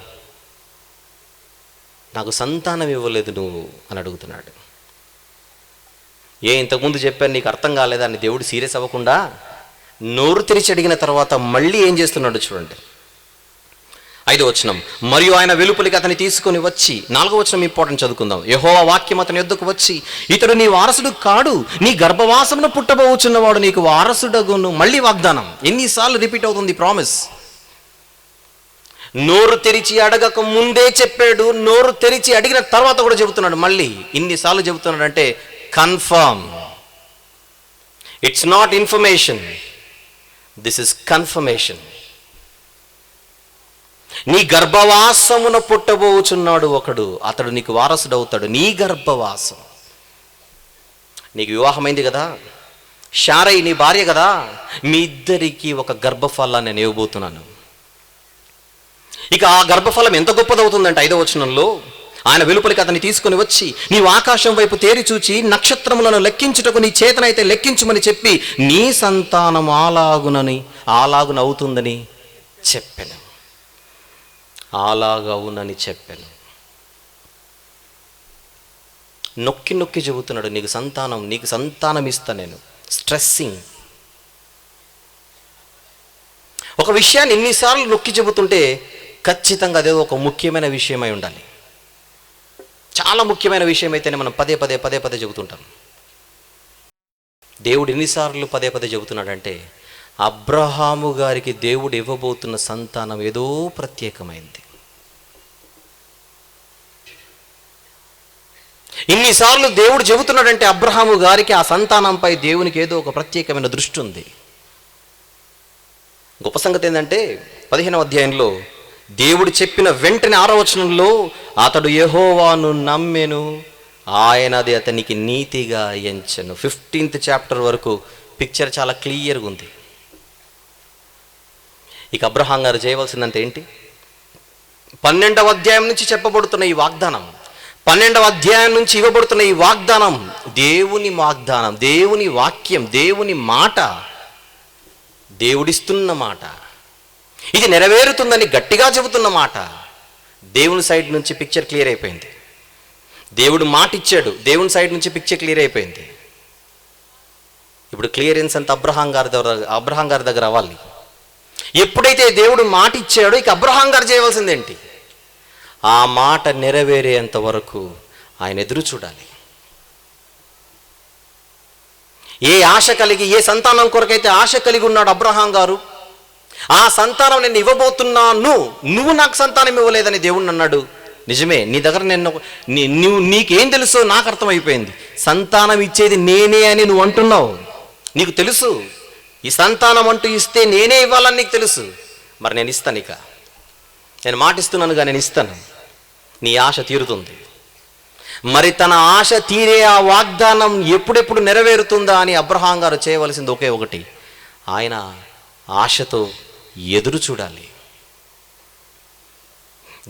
నాకు సంతానం ఇవ్వలేదు నువ్వు అని అడుగుతున్నాడు. ఇంతకుముందు చెప్పాను నీకు అర్థం కాలేదా అని దేవుడు సీరియస్ అవ్వకుండా నోరు తెరిచి అడిగిన తర్వాత మళ్ళీ ఏం చేస్తున్నాడు చూడండి. 5వ వచనం, మరియు ఆయన వెలుపలికి అతన్ని తీసుకొని వచ్చి, 4వ వచనం ఇంపార్టెంట్ చదువుకుందాం. యెహోవా వాక్యం అతని యొద్దకు వచ్చి, ఇతడు నీ వారసుడు కాడు, నీ గర్భవాసమున పుట్టబోచున్నవాడు నీకు వారసుడగును. మళ్ళీ వాగ్దానం. ఎన్నిసార్లు రిపీట్ అవుతుంది ప్రామిస్? నోరు తెరిచి అడగక ముందే చెప్పాడు, నోరు తెరిచి అడిగిన తర్వాత కూడా చెబుతున్నాడు. మళ్ళీ ఇన్నిసార్లు చెబుతున్నాడు అంటే confirm. It's not information, this is confirmation. నీ గర్భవాసమున పుట్టబోచున్నాడు ఒకడు, అతడు నీకు వారసుడు అవుతాడు. నీ గర్భవాసం. నీకు వివాహమైంది కదా, శారై నీ భార్య కదా, మీ ఇద్దరికి ఒక గర్భఫలాన్ని నేను ఇవ్వబోతున్నాను. ఇక ఆ గర్భఫలం ఎంత గొప్పదవుతుందంటే 5వ వచనంలో, ఆయన వెలుపలికి అతన్ని తీసుకొని వచ్చి, నీవు ఆకాశం వైపు తేరి చూచి నక్షత్రములను లెక్కించుటకు నీ చేతనైతే లెక్కించమని చెప్పి, నీ సంతానం అలాగునవుతుందని చెప్పాను. అలాగవునని చెప్పాను. నొక్కి నొక్కి చెబుతున్నాడు, నీకు సంతానం ఇస్తా నేను. స్ట్రెస్సింగ్. ఒక విషయాన్ని ఎన్నిసార్లు నొక్కి చెబుతుంటే ఖచ్చితంగా అదే ఒక ముఖ్యమైన విషయమై ఉండాలి. చాలా ముఖ్యమైన విషయం అయితేనే మనం పదే పదే చెబుతుంటాం. దేవుడు ఎన్నిసార్లు పదే చెబుతున్నాడంటే, అబ్రహాము గారికి దేవుడు ఇవ్వబోతున్న సంతానం ఏదో ప్రత్యేకమైంది. ఇన్నిసార్లు దేవుడు చెబుతున్నాడంటే అబ్రహాము గారికి ఆ సంతానంపై దేవునికి ఏదో ఒక ప్రత్యేకమైన దృష్టి ఉంది. గొప్ప సంగతి ఏంటంటే 15వ అధ్యాయంలో దేవుడు చెప్పిన వెంటనే 6వ వచనంలో, అతడు యెహోవాను నమ్మెను, ఆయనది అతనికి నీతిగా ఎంచెను. 15th చాప్టర్ వరకు పిక్చర్ చాలా క్లియర్గా ఉంది. ఇక అబ్రహాం గారు చేయవలసిందంటే ఏంటి? 12వ అధ్యాయం నుంచి చెప్పబడుతున్న ఈ వాగ్దానం, 12వ అధ్యాయం నుంచి ఇవ్వబడుతున్న ఈ వాగ్దానం దేవుని వాగ్దానం, దేవుని వాక్యం, దేవుని మాట, దేవుడిస్తున్న మాట. ఇది నెరవేరుతుందని గట్టిగా చెబుతున్న మాట. దేవుని సైడ్ నుంచి పిక్చర్ క్లియర్ అయిపోయింది. దేవుడు మాట ఇచ్చాడు, దేవుని సైడ్ నుంచి పిక్చర్ క్లియర్ అయిపోయింది. ఇప్పుడు క్లియరెన్స్ అంతా అబ్రహాం గారి దగ్గర అవ్వాలి. ఎప్పుడైతే దేవుడు మాట ఇచ్చాడో ఇక అబ్రహాం గారు చేయవలసింది ఏంటి? ఆ మాట నెరవేరేంత వరకు ఆయన ఎదురు చూడాలి. ఏ ఆశ కలిగి, ఏ సంతానం కొరకైతే ఆశ కలిగి ఉన్నాడు అబ్రహాం గారు, ఆ సంతానం నేను ఇవ్వబోతున్నాను, నువ్వు నాకు సంతానం ఇవ్వలేదని దేవుణ్ణి అన్నాడు. నిజమే, నీ దగ్గర నీకేం తెలుసో నాకు అర్థమైపోయింది. సంతానం ఇచ్చేది నేనే అని నువ్వు అంటున్నావు. నీకు తెలుసు ఈ సంతానం అంటూ ఇస్తే నేనే ఇవ్వాలని నీకు తెలుసు. మరి నేను ఇస్తాను. ఇక నేను మాటిస్తున్నానుగా, నేను ఇస్తాను. నీ ఆశ తీరుతుంది. మరి తన ఆశ తీరే ఆ వాగ్దానం ఎప్పుడెప్పుడు నెరవేరుతుందా అని అబ్రహాం గారు చేయవలసింది ఒకే ఒకటి, ఆయన ఆశతో ఎదురు చూడాలి.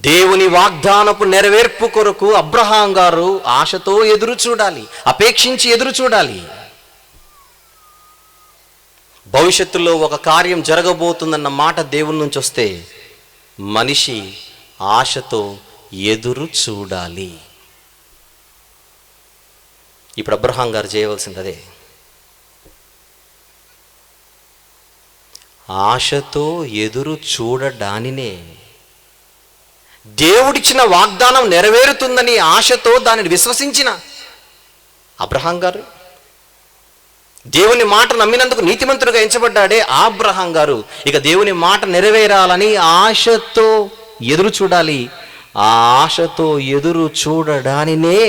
దేవుని వాగ్దానపు నెరవేర్పు కొరకు అబ్రహాం గారు ఆశతో ఎదురు చూడాలి, అపేక్షించి ఎదురు చూడాలి. భవిష్యత్తులో ఒక కార్యం జరగబోతుందన్న మాట దేవుని నుంచి వస్తే మనిషి ఆశతో ఎదురు చూడాలి. ఇప్పుడు అబ్రహాం గారు చేయవలసింది అదే. ఆశతో ఎదురు చూడడానినే, దేవుడిచ్చిన వాగ్దానం నెరవేరుతుందని ఆశతో దానిని విశ్వసించిన అబ్రహాం గారు, దేవుని మాట నమ్మినందుకు నీతిమంతుడిగా ఎంచబడ్డాడే ఆ అబ్రహాం గారు ఇక దేవుని మాట నెరవేరాలని ఆశతో ఎదురు చూడాలి. ఆ ఆశతో ఎదురు చూడడానినే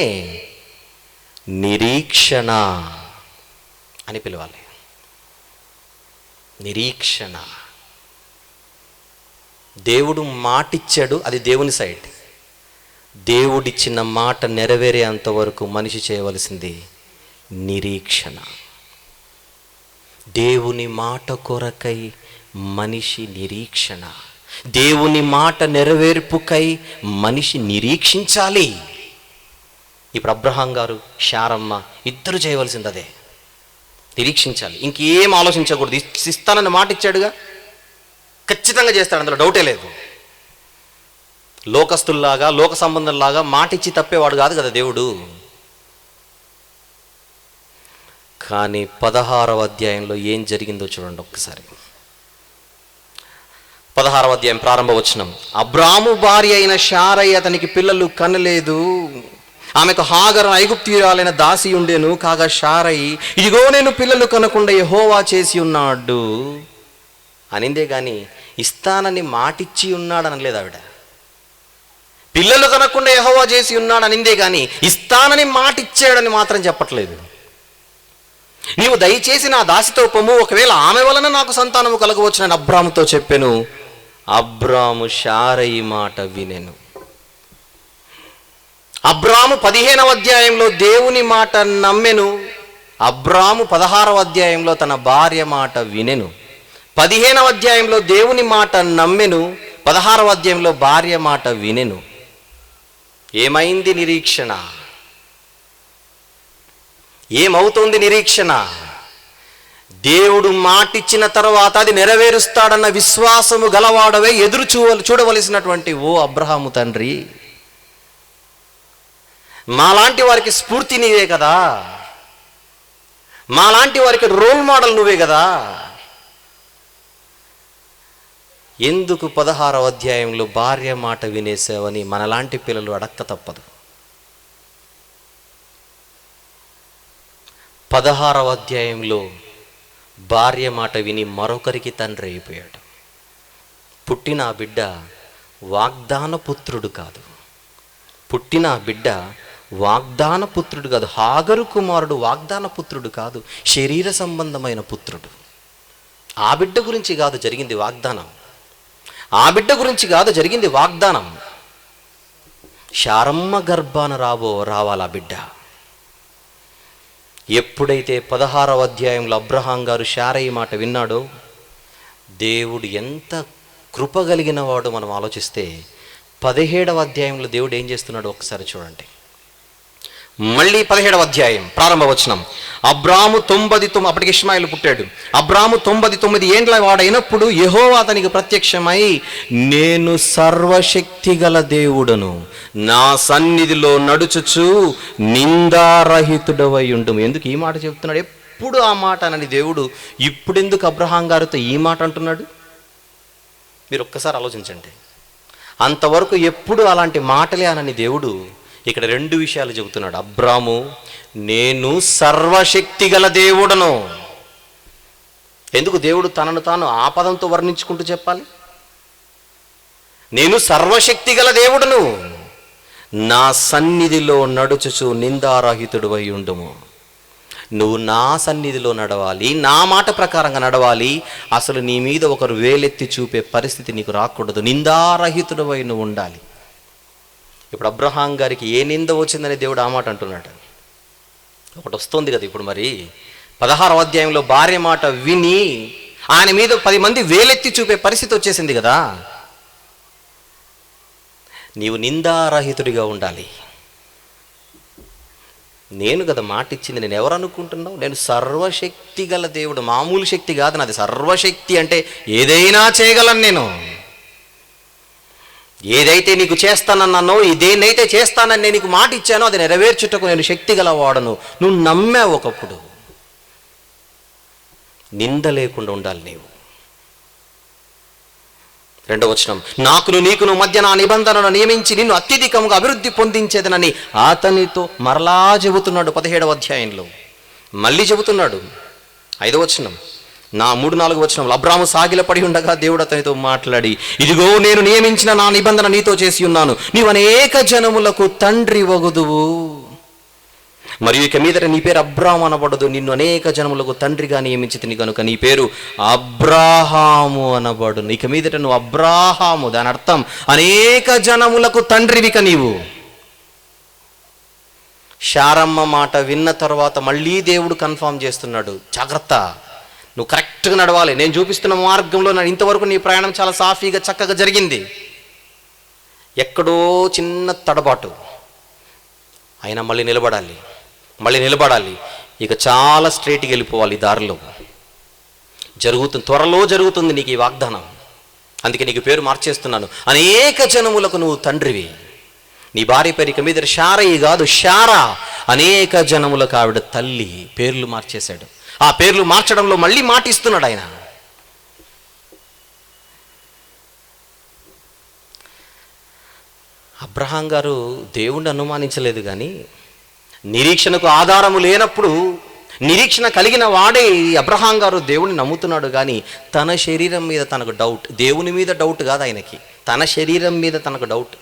నిరీక్షణ అని పిలవాలి. నిరీక్షణ. దేవుడు మాటిచ్చాడు, అది దేవుని సైడ్. దేవుడిచ్చిన మాట నెరవేరేంత వరకు మనిషి చేయవలసింది నిరీక్షణ. దేవుని మాట కొరకై మనిషి నిరీక్షణ, దేవుని మాట నెరవేర్పుకై మనిషి నిరీక్షించాలి. ఇప్పుడు అబ్రహాం గారు, శారమ్మ ఇద్దరు చేయవలసింది అదే, నిరీక్షించాలి. ఇంకేం ఆలోచించకూడదు. ఇస్తానని మాట ఇచ్చాడుగా, ఖచ్చితంగా చేస్తాడు, అందులో డౌటే లేదు. లోకస్తుల్లాగా, లోక సంబంధంలాగా మాట ఇచ్చి తప్పేవాడు కాదు కదా దేవుడు. కానీ 16వ అధ్యాయంలో ఏం జరిగిందో చూడండి ఒక్కసారి. 16వ అధ్యాయం ప్రారంభ వచనం. అబ్రాము భార్య అయిన శారయి అతనికి పిల్లలు కనలేదు. ఆమెకు హాగరు ఐగుప్తీయురాలైన దాసి ఉండేను. కాగా శారయి, ఇదిగో నేను పిల్లలు కనకుండా యెహోవా చేసి ఉన్నాడు అనిందే కానీ ఇస్తానని మాటిచ్చి ఉన్నాడు అనలేదు ఆవిడ. పిల్లలు కనకుండా యెహోవా చేసి ఉన్నాడు అనిందే కానీ ఇస్తానని మాటిచ్చాడని మాత్రం చెప్పట్లేదు. నీవు దయచేసి నా దాసితో పొమ్ము, ఒకవేళ ఆమె వలన నాకు సంతానము కలగవచ్చునని అబ్రాముతో చెప్పెను. అబ్రాము శారయి మాట వినెను. అబ్రాము 15వ అధ్యాయంలో దేవుని మాట నమ్మెను. అబ్రాము 16వ అధ్యాయంలో తన భార్య మాట వినెను. 15వ అధ్యాయంలో దేవుని మాట నమ్మెను, 16వ అధ్యాయంలో భార్య మాట వినెను. ఏమైంది నిరీక్షణ? ఏమవుతుంది నిరీక్షణ? దేవుడు మాటిచ్చిన తర్వాత అది నెరవేరుస్తాడన్న విశ్వాసము గలవాడవే ఎదురు చూడవలసినటువంటి ఓ అబ్రహాము తండ్రి, మాలాంటి వారికి స్ఫూర్తి నీవే కదా, మాలాంటి వారికి రోల్ మోడల్ నువ్వే కదా. ఎందుకు 16వ అధ్యాయంలో భార్య మాట వినేసావని మనలాంటి పిల్లలు అడక్క తప్పదు. 16వ అధ్యాయంలో భార్య మాట విని మరొకరికి తండ్రి అయిపోయాడు. పుట్టిన ఆ బిడ్డ వాగ్దాన పుత్రుడు కాదు. పుట్టిన ఆ బిడ్డ వాగ్దాన పుత్రుడు కాదు. హాగరు కుమారుడు వాగ్దాన పుత్రుడు కాదు, శరీర సంబంధమైన పుత్రుడు. ఆ బిడ్డ గురించి కాదు జరిగింది వాగ్దానం. ఆ బిడ్డ గురించి కాదు జరిగింది వాగ్దానం. శారమ్మ గర్భాన రావాలి ఆ బిడ్డ. ఎప్పుడైతే 16వ అధ్యాయంలో అబ్రహాం గారు శారయి మాట విన్నాడో, దేవుడు ఎంత కృపగలిగిన వాడు మనం ఆలోచిస్తే 17వ అధ్యాయంలో దేవుడు ఏం చేస్తున్నాడో ఒకసారి చూడండి. మళ్ళీ 17వ అధ్యాయం ప్రారంభ వచనం. అబ్రాము 99, అప్పటికి ఇష్మాయిలు పుట్టాడు. అబ్రాము 99 ఏండ్ల వాడైనప్పుడు యెహోవా అతనికి ప్రత్యక్షమై, నేను సర్వశక్తి గల దేవుడను, నా సన్నిధిలో నడుచుచు నిందారహితుడవై ఉండుము. ఎందుకు ఈ మాట చెప్తున్నాడు? ఎప్పుడు ఆ మాట అనని దేవుడు ఇప్పుడెందుకు అబ్రహాం గారితో ఈ మాట అంటున్నాడు? మీరు ఒక్కసారి ఆలోచించండి. అంతవరకు ఎప్పుడు అలాంటి మాటలే అనని దేవుడు ఇక్కడ 2 విషయాలు చెబుతున్నాడు. అబ్రాము, నేను సర్వశక్తి గల దేవుడను. ఎందుకు దేవుడు తనను తాను ఆ పదంతో వర్ణించుకుంటూ చెప్పాలి? నేను సర్వశక్తి గల దేవుడను, నా సన్నిధిలో నడుచుచు నిందారహితుడు అయి ఉండుము. నువ్వు నా సన్నిధిలో నడవాలి, నా మాట ప్రకారంగా నడవాలి. అసలు నీ మీద ఒకరు వేలెత్తి చూపే పరిస్థితి నీకు రాకూడదు. నిందారహితుడు అయి నువ్వు ఉండాలి. ఇప్పుడు అబ్రహాం గారికి ఏ నింద వచ్చిందని దేవుడు ఆ మాట అంటున్నాడు. ఒకటి వస్తుంది కదా ఇప్పుడు, మరి 16వ అధ్యాయంలో భార్య మాట విని ఆయన మీద 10 మంది వేలెత్తి చూపే పరిస్థితి వచ్చేసింది కదా. నీవు నిందారహితుడిగా ఉండాలి. నేను కదా మాట ఇచ్చింది, నేను ఎవరు అనుకుంటున్నావు? నేను సర్వశక్తి గల దేవుడు, మామూలు శక్తి కాదు నాది, సర్వశక్తి అంటే ఏదైనా చేయగలను నేను. ఏదైతే నీకు చేస్తానన్నానో, దేన్నైతే చేస్తానని నేను నీకు మాట ఇచ్చానో అది నెరవేర్చుటకు నేను శక్తి గలవాడను. నువ్వు నమ్మావు ఒకప్పుడు. నింద లేకుండా ఉండాలి నీవు. 2వ వచనం, నాకును నీకును మధ్య నా నిబంధనను నియమించి నిన్ను అత్యధికంగా అభివృద్ధి పొందించేదనని అతనితో మరలా చెబుతున్నాడు. 17వ అధ్యాయంలో మళ్ళీ చెబుతున్నాడు. 5వ వచనం, 3-4 వచనంలో అబ్రాము సాగిలపడి ఉండగా దేవుడు అతనితో మాట్లాడి, ఇదిగో నేను నియమించిన నా నిబంధన నీతో చేసి ఉన్నాను, నీవు అనేక జనములకు తండ్రి వగుదువు, మరియు ఇక మీదట నీ పేరు అబ్రాము అనబడదు, నిన్ను అనేక జనములకు తండ్రిగా నియమించితిని కనుక నీ పేరు అబ్రాహాము అనబడు. ఇక మీదట నువ్వు అబ్రాహాము, దాని అర్థం అనేక జనములకు తండ్రివిక నీవు. శారమ్మ మాట విన్న తర్వాత మళ్ళీ దేవుడు కన్ఫర్మ్ చేస్తున్నాడు, జాగ్రత్త, నువ్వు కరెక్ట్గా నడవాలి, నేను చూపిస్తున్న మార్గంలో ఇంతవరకు నీ ప్రయాణం చాలా సాఫీగా చక్కగా జరిగింది, ఎక్కడో చిన్న తడబాటు అయినా మళ్ళీ నిలబడాలి, ఇక చాలా స్ట్రైట్గా వెళ్ళిపోవాలి. దారిలో జరుగుతుంది, త్వరలో జరుగుతుంది నీకు ఈ వాగ్దానం. అందుకే నీకు పేరు మార్చేస్తున్నాను, అనేక జనములకు నువ్వు తండ్రివి. నీ భార్య పేరు ఇక మీద శారయి కాదు, శారా, అనేక జనములకు ఆవిడ తల్లి. పేర్లు మార్చేశాడు. ఆ పేర్లు మార్చడంలో మళ్ళీ మాట ఇస్తున్నాడు ఆయన. అబ్రహాం గారు దేవుణ్ణి అనుమానించలేదు, కానీ నిరీక్షణకు ఆధారము లేనప్పుడు నిరీక్షణ కలిగిన వాడే అబ్రహాం గారు దేవుణ్ణి నమ్ముతున్నాడు. కానీ తన శరీరం మీద తనకు డౌట్, దేవుని మీద డౌట్ కాదు ఆయనకి, తన శరీరం మీద తనకు డౌట్.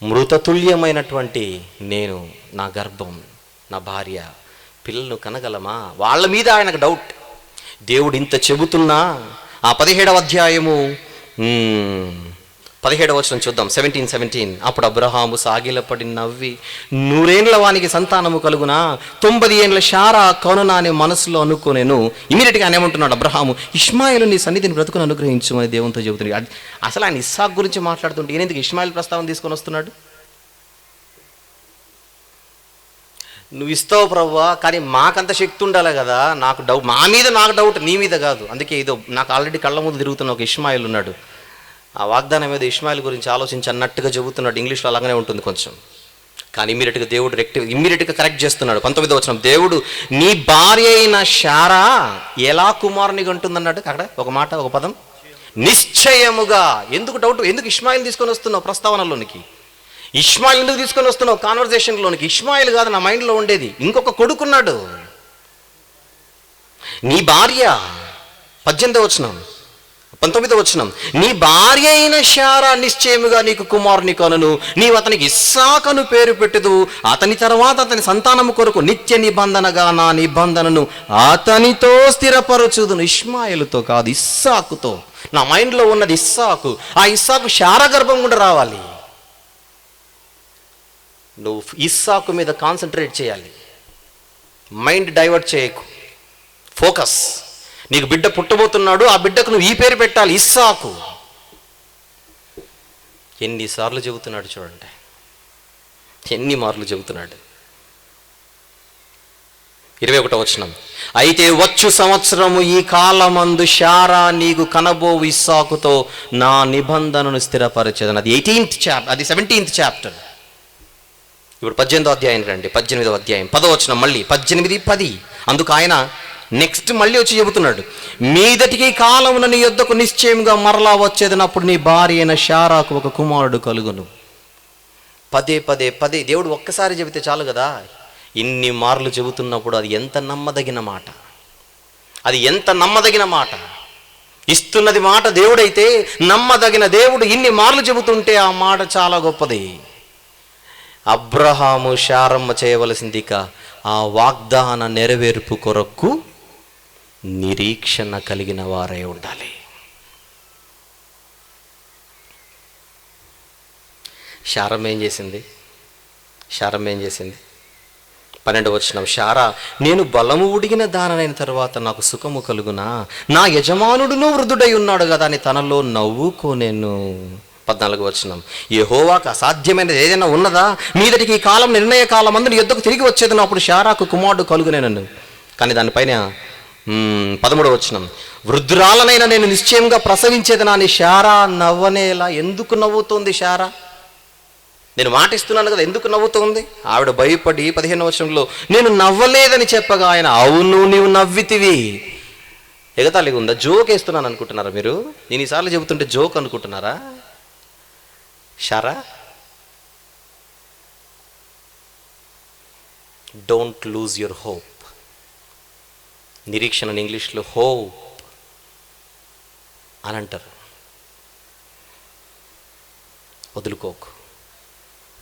మృతతుల్యమైనటువంటి నేను, నా గర్భం, నా భార్య, పిల్లలను కనగలమా, వాళ్ళ మీద ఆయనకు డౌట్. దేవుడు ఇంత చెబుతున్నా ఆ 17వ అధ్యాయము 17వ వచనం చూద్దాం. 17 అప్పుడు అబ్రహాము సాగిలపడి నవ్వి, 100 ఏండ్ల వానికి సంతానము కలుగునా, 90 ఏండ్ల శారా కనునా అనే మనసులో అనుకోనేను. ఇమీడియట్గా ఆయన ఏమంటున్నాడు, అబ్రహాము ఇష్మాయిలు నీ సన్నిధిని బ్రతుకును అనుగ్రహించమని దేవునితో చెబుతున్నాడు. అసలు ఆయన ఇస్సాకు గురించి మాట్లాడుతుంటే ఈయన ఎందుకు ఇష్మాయిల్ ప్రస్తావన తీసుకొని వస్తున్నాడు? నువ్వు ఇస్తావు ప్రభువా, కానీ మాకంత శక్తి ఉండాలి కదా, నాకు డౌట్, మా మీద నాకు డౌట్, నీ మీద కాదు. అందుకే ఇదో నాకు ఆల్రెడీ కళ్ళ ముందు తిరుగుతున్న ఒక ఇష్మాయిల్ ఉన్నాడు, ఆ వాగ్దానం మీద ఇష్మాయిల్ గురించి ఆలోచించి అన్నట్టుగా చెబుతున్నాడు. ఇంగ్లీష్లో అలాగనే ఉంటుంది కొంచెం, కానీ ఇమ్మీడియట్గా దేవుడు ఇమ్మీడియట్గా కరెక్ట్ చేస్తున్నాడు. 19వ వచనం, దేవుడు నీ భార్య అయిన శారా ఎలా కుమారునిగా ఉంటుందన్నాడు. అక్కడ ఒక మాట, ఒక పదం, నిశ్చయముగా. ఎందుకు డౌట్? ఎందుకు ఇష్మాయిల్ తీసుకొని వస్తున్నావు ప్రస్తావనలోనికి? ఇష్మాయిల్ ఎందుకు తీసుకొని వస్తున్నావు కాన్వర్జేషన్లోనికి? ఇష్మాయిల్ కాదు నా మైండ్లో ఉండేది, ఇంకొక కొడుకున్నాడు, నీ భార్య. 18వ వచనం, 19వ వచనం, నీ భార్య అయిన శారా నిశ్చయముగా నీకు కుమారుని కనును, నీవు అతనికి ఇస్సాకును పేరు పెట్టుదు, అతని తర్వాత అతని సంతానము కొరకు నిత్య నిబంధనగా నా నిబంధనను అతనితో స్థిరపరచుదును. ఇష్మాయిలుతో కాదు, ఇస్సాకుతో. నా మైండ్లో ఉన్నది ఇస్సాకు. ఆ ఇస్సాకు శారా గర్భం కూడా రావాలి. నువ్వు ఇస్సాకు మీద కాన్సన్ట్రేట్ చేయాలి, మైండ్ డైవర్ట్ చేయకు, ఫోకస్. నీకు బిడ్డ పుట్టబోతున్నాడు, ఆ బిడ్డకు నువ్వు ఈ పేరు పెట్టాలి, ఇస్సాకు. ఎన్నిసార్లు చెబుతున్నాడు చూడండి, ఎన్ని మార్లు చెబుతున్నాడు. 21వ వచనం, అయితే వచ్చు సంవత్సరము ఈ కాలమందు శారా నీకు కనబోవు ఇస్సాకుతో నా నిబంధనను స్థిరపరచేదను. అది 18th చాప్టర్, అది 17th చాప్టర్. ఇప్పుడు 18వ అధ్యాయం రండి, 18వ అధ్యాయం 10వ వచనం, మళ్ళీ 18:10. అందుకు ఆయన నెక్స్ట్ మళ్ళీ వచ్చి చెబుతున్నాడు, మీదటికి కాలమున నీ యొద్దకు నిశ్చయంగా మరలా వచ్చేదనప్పుడు నీ భార్య అయిన శారాకు ఒక కుమారుడు కలుగును. పదే దేవుడు ఒక్కసారి చెబితే చాలు కదా. ఇన్ని మార్లు చెబుతున్నప్పుడు అది ఎంత నమ్మదగిన మాట, అది ఎంత నమ్మదగిన మాట. ఇస్తున్నది మాట దేవుడైతే, నమ్మదగిన దేవుడు ఇన్ని మార్లు చెబుతుంటే ఆ మాట చాలా గొప్పది. అబ్రహాము శారమ్మ చేయవలసింది ఇక ఆ వాగ్దాన నెరవేర్పు కొరకు నిరీక్షణ కలిగిన వారై ఉండాలి. శారమ్మ ఏం చేసింది? 12వ వచనం, శారా, నేను బలము ఉడిగిన దానైన తర్వాత నాకు సుఖము కలుగునా? నా యజమానుడును వృద్ధుడై ఉన్నాడు కదా అని తనలో నవ్వుకోనేను. 14వ వచనం, యెహోవాకు అసాధ్యమైనది ఏదైనా ఉన్నదా? మీదటికి ఈ కాలం నిర్ణయ కాలం అందు నీ యొద్దకు తిరిగి వచ్చేదను, అప్పుడు శారాకు కుమారుడు కలుగునేనను. కానీ దానిపైన 13వ వచనం, వృద్ధురాలనైనా నేను నిశ్చయంగా ప్రసవించేదనా అని శారా నవ్వనేలా. ఎందుకు నవ్వుతోంది శారా? నేను మాట ఇస్తున్నాను కదా, ఎందుకు నవ్వుతోంది? ఆవిడ భయపడి 15వ వచనంలో, నేను నవ్వలేదని చెప్పగా ఆయన, అవును నీవు నవ్వితివి. ఎగతాళిగా ఉందా? జోక్ వేస్తున్నాను అనుకుంటున్నారా మీరు? నేను ఈసార్లు చెబుతుంటే జోక్ అనుకుంటున్నారా? శారా, డోంట్ లూజ్ యువర్ హోప్. నిరీక్షణ ఇంగ్లీష్లో హోప్ అని అంటారు. వదులుకోకు,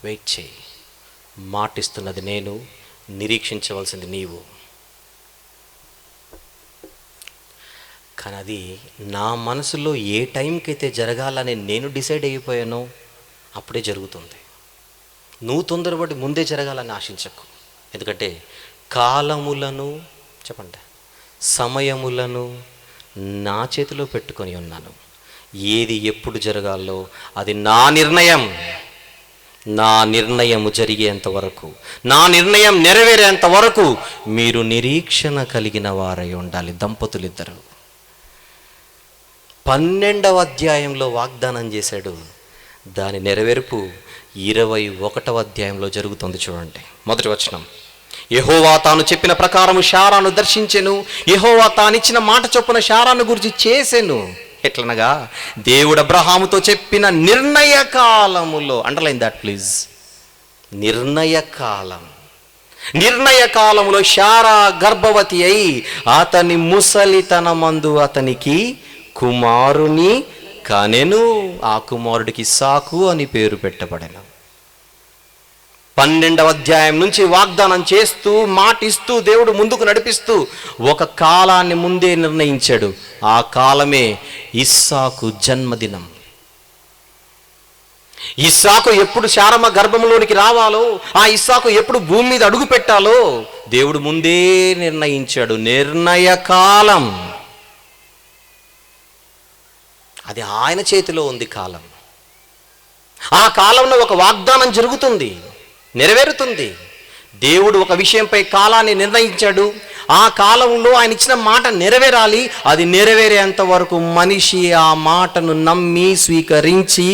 వెయిట్ చేయి. మాటిస్తున్నది నేను, నిరీక్షించవలసింది నీవు. కానీ అది నా మనసులో ఏ టైంకి అయితే జరగాలని నేను డిసైడ్ అయిపోయానో అప్పుడే జరుగుతుంది. నువ్వు తొందరపడి ముందే జరగాలని ఆశించకు. ఎందుకంటే కాలములను, చెప్పండి, సమయములను నా చేతిలో పెట్టుకొని ఉన్నాను. ఏది ఎప్పుడు జరగాలో అది నా నిర్ణయం. నా నిర్ణయము జరిగేంత వరకు, నా నిర్ణయం నెరవేరేంత వరకు మీరు నిరీక్షణ కలిగిన వారై ఉండాలి. దంపతులిద్దరు 12వ అధ్యాయంలో వాగ్దానం చేశాడు, దాని నెరవేర్పు 21వ అధ్యాయంలో జరుగుతుంది. చూడండి, మొదటి వచనం, యెహోవా తాను చెప్పిన ప్రకారము శారాను దర్శించెను. యెహోవా తానిచ్చిన మాట చొప్పున శారాను గురించి చేసెను. ఎట్లనగా దేవుడు అబ్రహాముతో చెప్పిన నిర్ణయ కాలములో, అండర్లైన్ దట్ ప్లీజ్, నిర్ణయ కాలములో శారా గర్భవతి అయి అతని ముసలితనమందు అతనికి కుమారుని కనెను. ఆ కుమారుడికి ఇస్సాకు అని పేరు పెట్టబడెను. 12వ అధ్యాయం నుంచి వాగ్దానం చేస్తూ, మాటిస్తూ, దేవుడు ముందుకు నడిపిస్తూ ఒక కాలాన్ని ముందే నిర్ణయించాడు. ఆ కాలమే ఇస్సాకు జన్మదినం. ఇస్సాకు ఎప్పుడు శారమ్మ గర్భంలోనికి రావాలో, ఆ ఇస్సాకు ఎప్పుడు భూమి మీద అడుగు పెట్టాలో దేవుడు ముందే నిర్ణయించాడు. నిర్ణయ కాలం అది ఆయన చేతిలో ఉంది. కాలం, ఆ కాలంలో ఒక వాగ్దానం జరుగుతుంది, నెరవేరుతుంది. దేవుడు ఒక విషయంపై కాలాన్ని నిర్ణయించాడు. ఆ కాలంలో ఆయన ఇచ్చిన మాట నెరవేరాలి. అది నెరవేరేంత వరకు మనిషి ఆ మాటను నమ్మి స్వీకరించి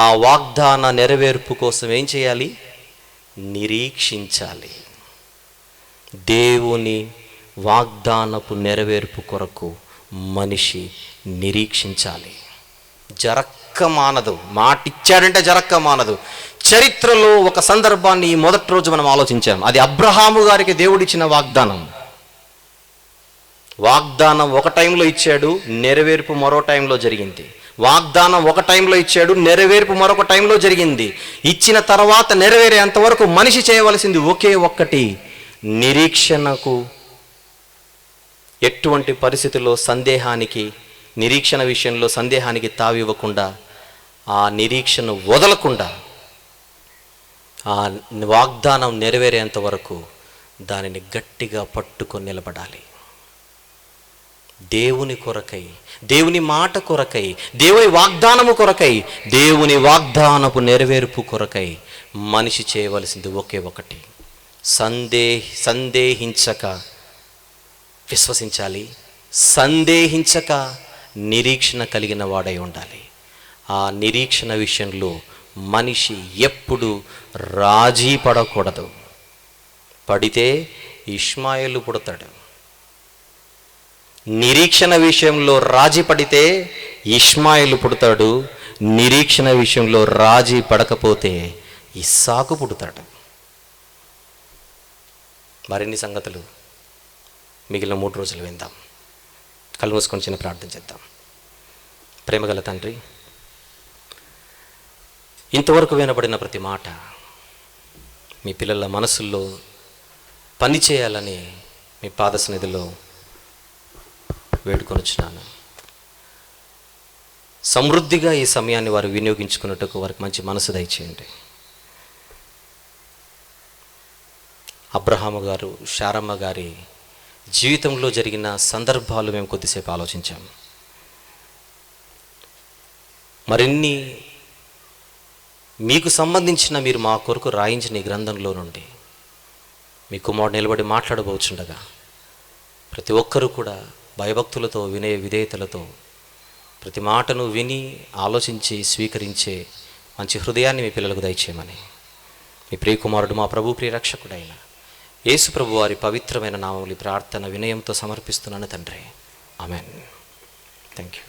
ఆ వాగ్దాన నెరవేర్పు కోసం ఏం చేయాలి? నిరీక్షించాలి. దేవుని వాగ్దానపు నెరవేర్పు కొరకు మనిషి నిరీక్షించాలి. జరక్క మానదు. మాట ఇచ్చాడంటే జరక్క మానదు. చరిత్రలో ఒక సందర్భాన్ని మొదటి రోజు మనం ఆలోచించాం. అది అబ్రహాము గారికి దేవుడిచ్చిన వాగ్దానం. వాగ్దానం ఒక టైంలో ఇచ్చాడు, నెరవేర్పు మరో టైంలో జరిగింది. వాగ్దానం ఒక టైంలో ఇచ్చాడు, నెరవేర్పు మరొక టైంలో జరిగింది. ఇచ్చిన తర్వాత నెరవేరేంత వరకు మనిషి చేయవలసింది ఒకే ఒక్కటి, నిరీక్షణకు ఎటువంటి పరిస్థితుల్లో నిరీక్షణ విషయంలో సందేహానికి తావివ్వకుండా, ఆ నిరీక్షణ వదలకుండా, ఆ వాగ్దానం నెరవేరేంత వరకు దానిని గట్టిగా పట్టుకొని నిలబడాలి. దేవుని కొరకై, దేవుని మాట కొరకై, దేవుని వాగ్దానము కొరకై, దేవుని వాగ్దానపు నెరవేర్పు కొరకై మనిషి చేయవలసింది ఒకే ఒకటి, సందేహించక విశ్వసించాలి, సందేహించక నిరీక్షణ కలిగిన వాడై ఉండాలి. ఆ నిరీక్షణ విషయంలో మనిషి ఎప్పుడు రాజీ పడకూడదు. పడితే ఇష్మాయేలు పుడతాడు. నిరీక్షణ విషయంలో రాజీ పడితే ఇష్మాయేలు పుడతాడు. నిరీక్షణ విషయంలో రాజీ పడకపోతే ఇస్సాకు పుడతాడు. మరిన్ని సంగతులు మిగిలిన 3 రోజులు విందాం. కళ్ళు మూసుకొని చిన్న ప్రార్థన చేద్దాం. ప్రేమగల తండ్రి, ఇంతవరకు వినబడిన ప్రతి మాట మీ పిల్లల మనసుల్లో పనిచేయాలని మీ పాద సన్నిధిలో వేడుకొనుచున్నాను. సమృద్ధిగా ఈ సమయాన్ని వారు వినియోగించుకున్నట్టుకు వారికి మంచి మనసు దయచేయండి. అబ్రహాము గారు, శారమ్మ గారి జీవితంలో జరిగిన సందర్భాలు మేము కొద్దిసేపు ఆలోచించాము. మరిన్ని మీకు సంబంధించిన మీరు మా కొరకు రాయించిన ఈ గ్రంథంలో నుండి మీ కుమారుడు నిలబడి మాట్లాడబోచుండగా ప్రతి ఒక్కరూ కూడా భయభక్తులతో, వినయ విధేయతలతో ప్రతి మాటను విని ఆలోచించి స్వీకరించే మంచి హృదయాన్ని మీ పిల్లలకు దయచేయమని మీ ప్రియకుమారుడు మా ప్రభు ప్రియరక్షకుడైన యేసు ప్రభు వారి పవిత్రమైన నామములు ప్రార్థన వినయంతో సమర్పిస్తున్నాను తండ్రి. Amen. Thank you.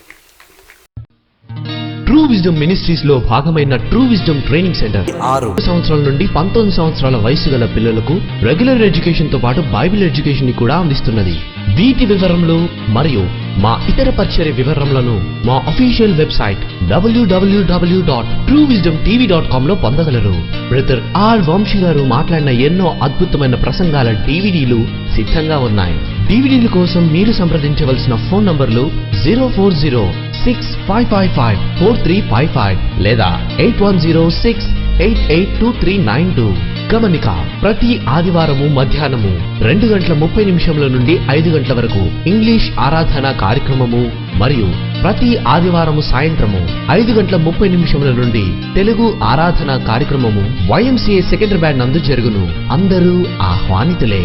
True wisdom ministries లో భాగమైన ట్రూ విజ్డమ్ ట్రైనింగ్ సెంటర్ 6 సంవత్సరాల నుండి 19 సంవత్సరాల వయసు గల పిల్లలకు రెగ్యులర్ ఎడ్యుకేషన్ తో పాటు బైబిల్ ఎడ్యుకేషన్ ని కూడా అందిస్తున్నది. వీటి వివరములు మరియు మా ఇతర పరిచర్య వివరములను మా అఫీషియల్ వెబ్సైట్ www.truewisdomtv.com లో పొందగలరు. బ్రదర్ ఆర్ వంశీ గారు మాట్లాడిన ఎన్నో అద్భుతమైన ప్రసంగాల డివిడీలు సిద్ధంగా ఉన్నాయి. డివిడీల కోసం మీరు సంప్రదించవలసిన ఫోన్ నంబర్లు 04065554355 లేదా 8106882392. గమనిక: ప్రతి ఆదివారము మధ్యాహ్నము 2:30 నుండి 5 గంటల వరకు ఇంగ్లీష్ ఆరాధన కార్యక్రమము మరియు ప్రతి ఆదివారము సాయంత్రము 5:30 నుండి తెలుగు ఆరాధన కార్యక్రమము YMCA సెకండరీ బ్యాండ్ నందు జరుగును. అందరూ ఆహ్వానితులే.